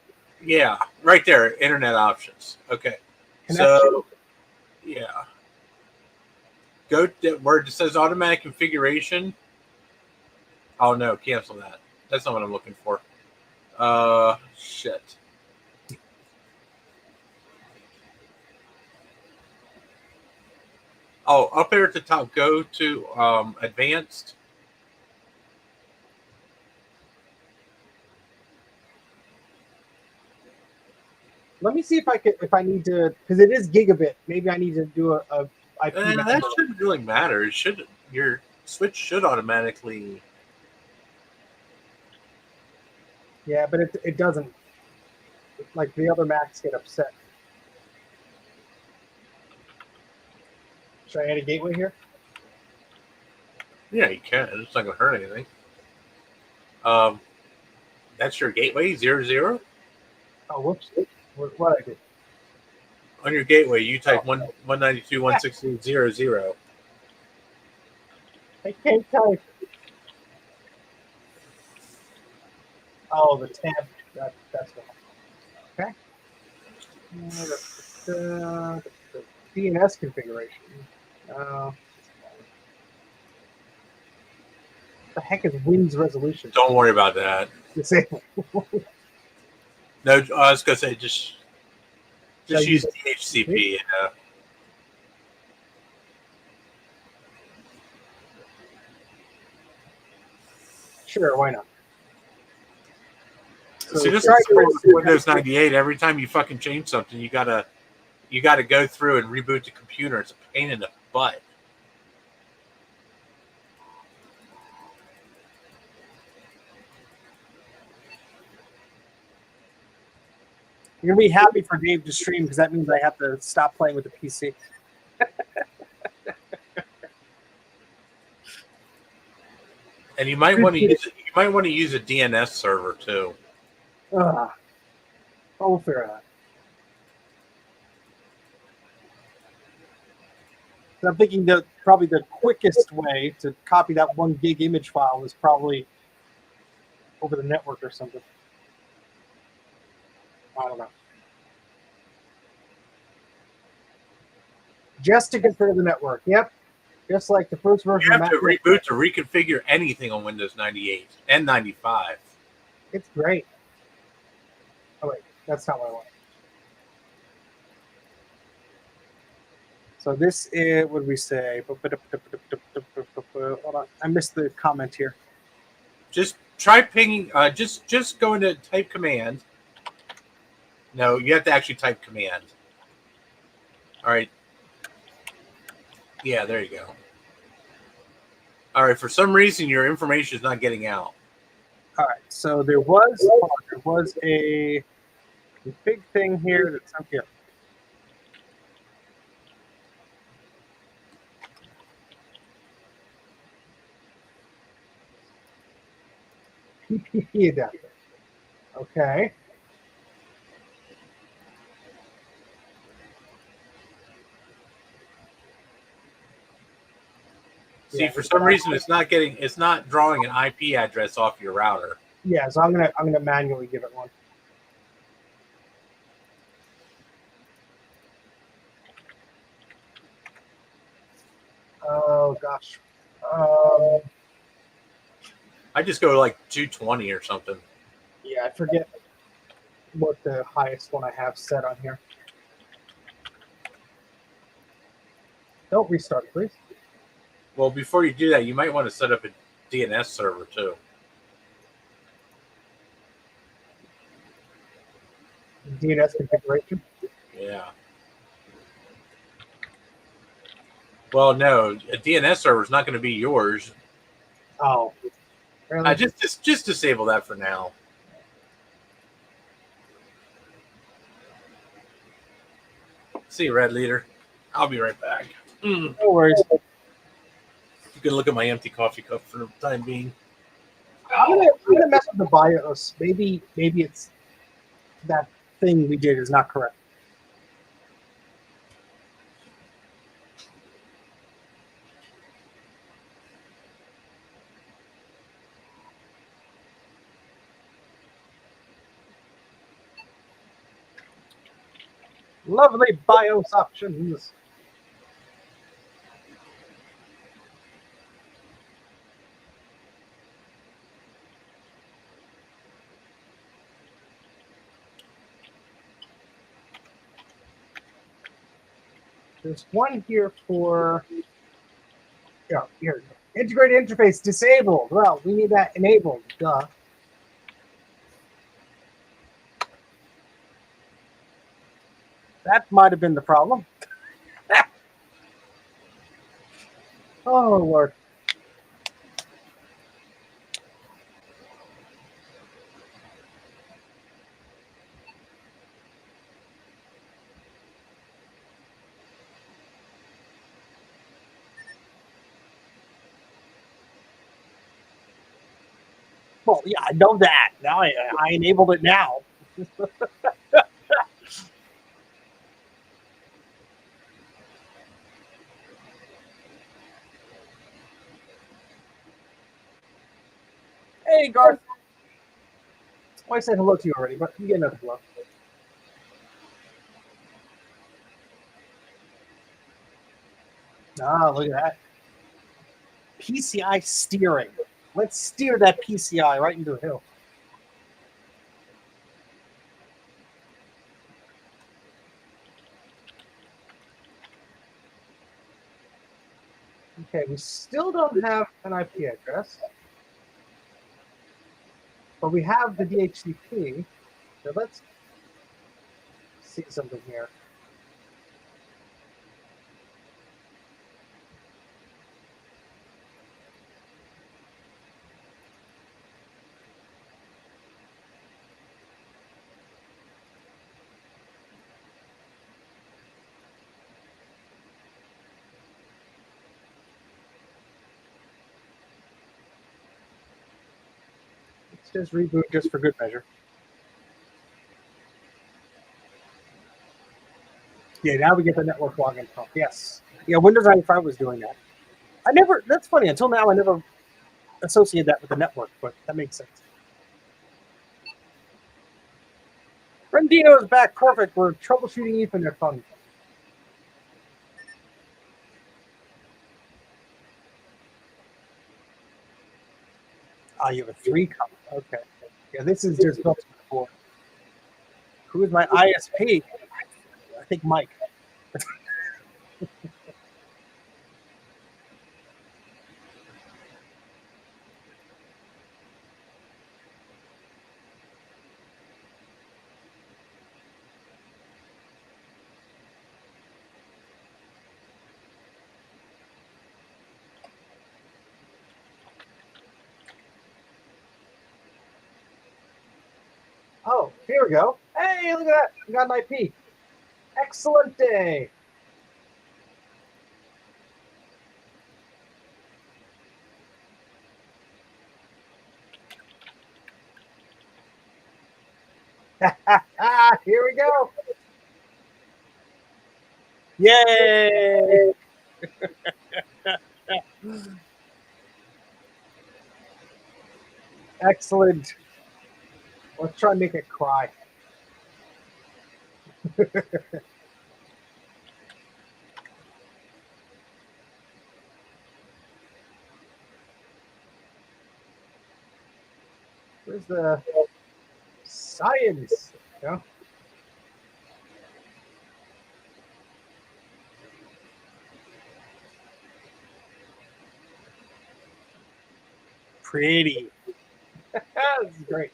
Yeah, right there, internet options. Okay. Connection. So yeah. Go to where it says automatic configuration. Oh no, cancel that. That's not what I'm looking for. Shit. Oh, up there at the top, go to advanced. Let me see if I need to, because it is gigabit. Maybe I need to do a IP. That shouldn't really matter. Your switch should automatically. Yeah, but it doesn't. Like the other Macs get upset. Should I add a gateway here? Yeah, you can. It's not going to hurt anything. That's your gateway 00. Oh, whoops! What I did? On your gateway, you type 192.168.0.0. I can't type. Oh, the tab. That's what. Okay. The DNS configuration. What the heck is Win's resolution? Don't worry about that. Disable. No, I was going to say just use DHCP. Sure, why not? So just like with Windows 98, every time you fucking change something, you gotta go through and reboot the computer. It's a pain in the butt. You're gonna be happy for Dave to stream because that means I have to stop playing with the PC. And you might want to use a DNS server too. We'll figure it out. I'm thinking that probably the quickest way to copy that 1 gig image file is probably over the network or something. I don't know. Just to configure the network. Yep. Just like the first version. You have to reboot to reconfigure anything on Windows 98 and 95. It's great. Oh wait, that's not what I want. So this is, what did we say? Hold on, I missed the comment here. Just try pinging. Just go into type command. No, you have to actually type command. All right. Yeah, there you go. All right. For some reason, your information is not getting out. All right. So there was a big thing here that's up here. PPP adapter. Okay. See, for some reason, it's not drawing an IP address off your router. Yeah, so I'm gonna manually give it one. Oh gosh. I just go like 220 or something. Yeah, I forget what the highest one I have set on here. Don't restart it, please. Well, before you do that, you might want to set up a DNS server too. DNS configuration. Yeah. Well, no, a DNS server is not going to be yours. Oh, really? Just disable that for now. See you, Red Leader. I'll be right back. No worries. You can look at my empty coffee cup for the time being. I'm gonna mess with the BIOS. Maybe it's that thing we did is not correct. Lovely BIOS options. There's one here for here. Integrated interface disabled. Well, we need that enabled. Duh. That might have been the problem. Oh Lord. Well, yeah, I know that. Now I enabled it now. Hey, Garth. Well, I said hello to you already, but you get another hello. Ah, look at that. PCI steering. Let's steer that PCI right into the hill. Okay, we still don't have an IP address. but we have the DHCP. So let's see something here. Let's just reboot just for good measure. Yeah, now we get the network login prompt. Yes. Yeah, Windows 95 was doing that. That's funny, until now I never associated that with the network, but that makes sense. Rendino is back. Perfect. We're troubleshooting Ethernet fun. Oh, you have a 3 coming. Okay. Yeah, this is just built before. Who is my ISP? I think Mike. Oh, here we go. Hey, look at that. We got an IP. Excellent day. Here we go. Yay. Excellent. Let's try and make it cry. Where's the science? Yeah. Pretty. This is great.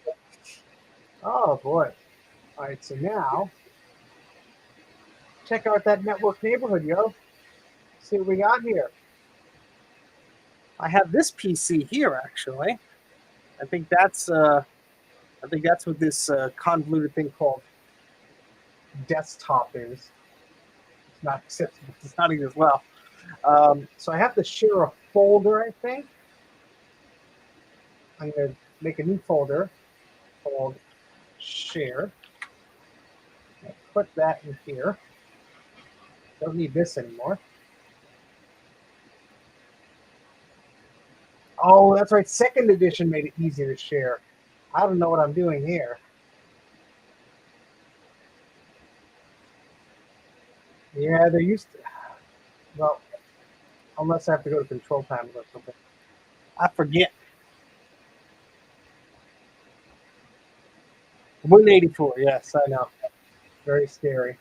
Oh boy. All right, so now check out that network neighborhood, yo. See what we got here. I have this PC here, actually. I think that's what this convoluted thing called desktop is. It's not even as well. So I have to share a folder, I think. I'm going to make a new folder called share. I'll put that in here. Don't need this anymore. Oh, that's right. Second edition made it easier to share. I don't know what I'm doing here. Yeah, they're used to. Well, unless I have to go to control panel or something. I forget. Win84, yes, I know. Very scary.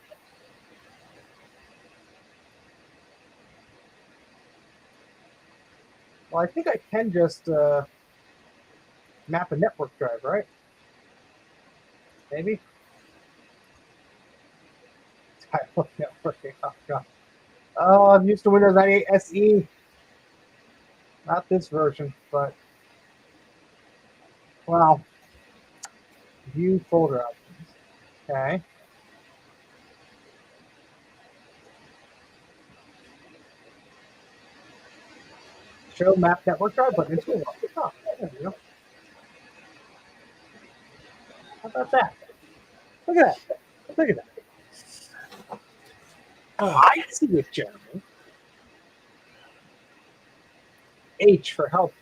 Well, I think I can just map a network drive, right? Maybe? Type of networking. Oh, God. Oh, I'm used to Windows 98 SE. Not this version, but well, view folder options. Okay. Show map network drive button. It's cool. Oh, there we go. How about that? Look at that. Look at that. Oh, I see it, Jeremy. H for help.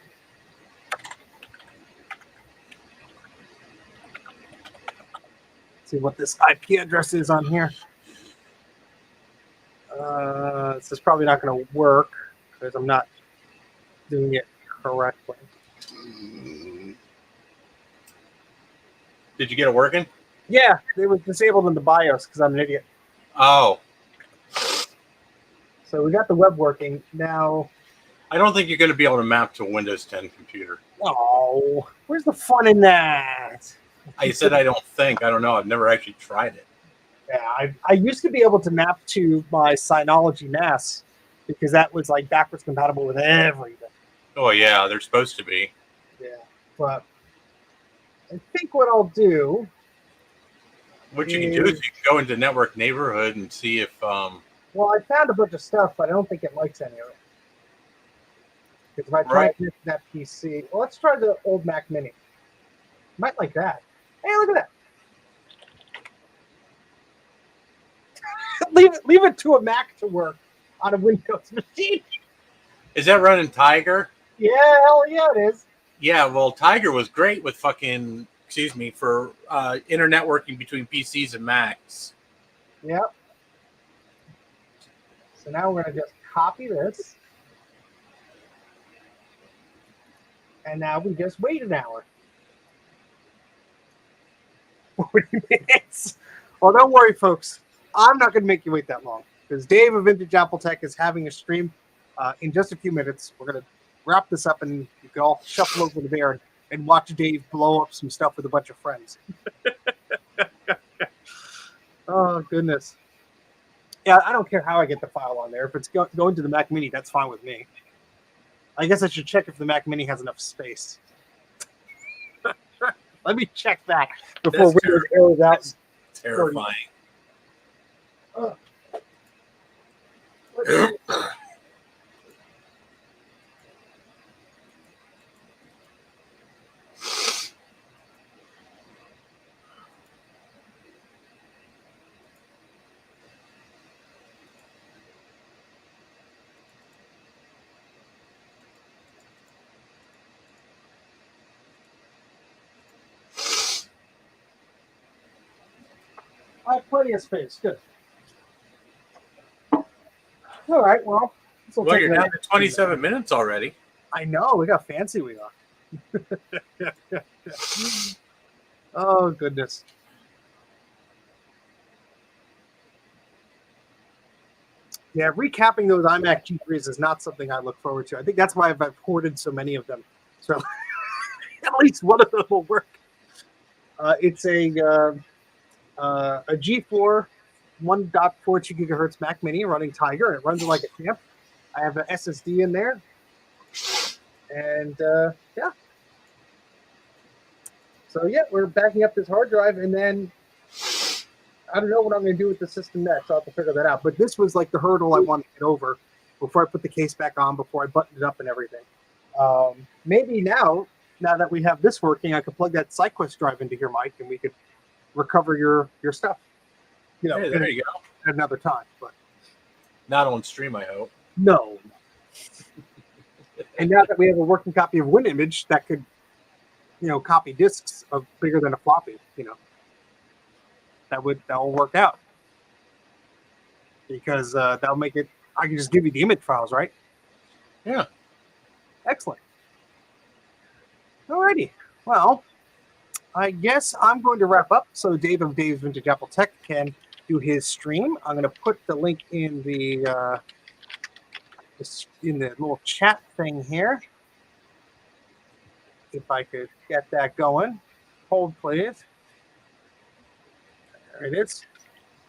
See what this IP address is on here. This is probably not going to work because I'm not doing it correctly. Did you get it working? Yeah, it was disabled in the BIOS because I'm an idiot. Oh. So we got the web working. Now, I don't think you're going to be able to map to a Windows 10 computer. Oh, where's the fun in that? I said I don't think. I don't know. I've never actually tried it. Yeah, I used to be able to map to my Synology NAS because that was like backwards compatible with everything. Oh, yeah, they're supposed to be. Yeah, but I think what I'll do. What you can do is you can go into Network Neighborhood and see if. Well, I found a bunch of stuff, but I don't think it likes any of it. Because if I try to connect that PC, well, let's try the old Mac Mini. Might like that. Hey, look at that. leave it to a Mac to work on a Windows machine. Is that running Tiger? Yeah, hell yeah, it is. Yeah, well, Tiger was great with fucking, for internetworking between PCs and Macs. Yep. So now we're going to just copy this. And now we just wait an hour. 40 minutes. Well, don't worry, folks. I'm not going to make you wait that long because Dave of Vintage Apple Tech is having a stream in just a few minutes. We're going to wrap this up and you can all shuffle over there and watch Dave blow up some stuff with a bunch of friends. Oh, goodness. Yeah, I don't care how I get the file on there. If it's going to the Mac Mini, that's fine with me. I guess I should check if the Mac Mini has enough space. Let me check that before Windows errors out. That's terrifying. I have plenty of space. Good. All right. Well, You're down to 27 minutes already. I know. Look how fancy we are. Oh, goodness. Yeah, recapping those iMac G3s is not something I look forward to. I think that's why I've hoarded so many of them. So at least one of them will work. It's a G4 1.42 gigahertz Mac Mini running Tiger. It runs it like a champ. I have an SSD in there. And yeah. So yeah, we're backing up this hard drive, and then I don't know what I'm going to do with the system next. I'll have to figure that out. But this was like the hurdle I wanted to get over before I put the case back on, before I buttoned it up and everything. Maybe now that we have this working, I could plug that SideQuest drive into your mic, and we could recover your stuff. You know, hey, there you go. At another time, but not on stream, I hope. No. And now that we have a working copy of WinImage that could, copy disks of bigger than a floppy, that'll work out because that'll make it. I can just give you the image files, right? Yeah. Excellent. Alrighty. Well, I guess I'm going to wrap up so Dave of Dave's Vintage Apple Tech can do his stream. I'm going to put the link in the little chat thing here. If I could get that going. Hold, please. There it is.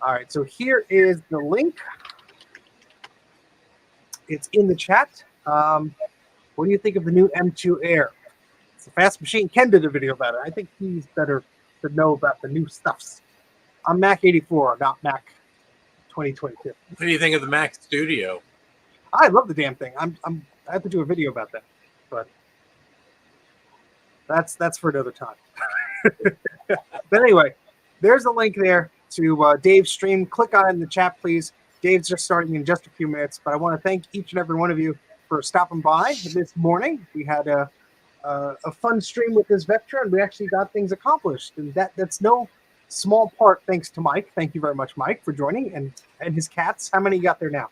All right, so here is the link. It's in the chat. What do you think of the new M2 Air? It's a fast machine. Ken did a video about it. I think he's better to know about the new stuffs. I'm Mac84, not Mac 2022. What do you think of the Mac Studio? I love the damn thing. I have to do a video about that, but that's for another time. But anyway, there's a link there to Dave's stream. Click on it in the chat, please. Dave's just starting in just a few minutes, but I want to thank each and every one of you for stopping by this morning. We had a fun stream with this Vectra, and we actually got things accomplished, and that's no small part thanks to Mike. Thank you very much, Mike, for joining, and his cats. How many you got there now?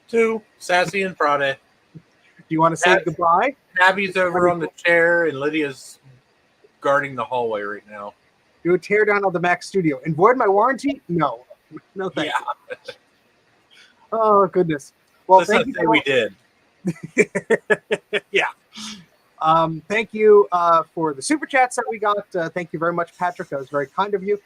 2, Sassy and Friday. Do you want to say goodbye? Abby's over on the chair, and Lydia's guarding the hallway right now. Do a tear down of the Mac Studio. And void my warranty? No. No, thank you. Oh, goodness. Well, Let's thank you. Say we did. Yeah. Thank you for the super chats that we got. Thank you very much, Patrick. That was very kind of you.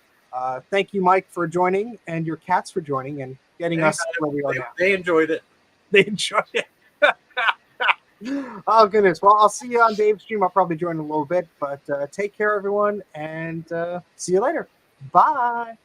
Thank you, Mike, for joining, and your cats for joining and getting us where we are now. They enjoyed it. They enjoyed it. Oh, goodness. Well, I'll see you on Dave's stream. I'll probably join in a little bit, but take care, everyone, and see you later. Bye.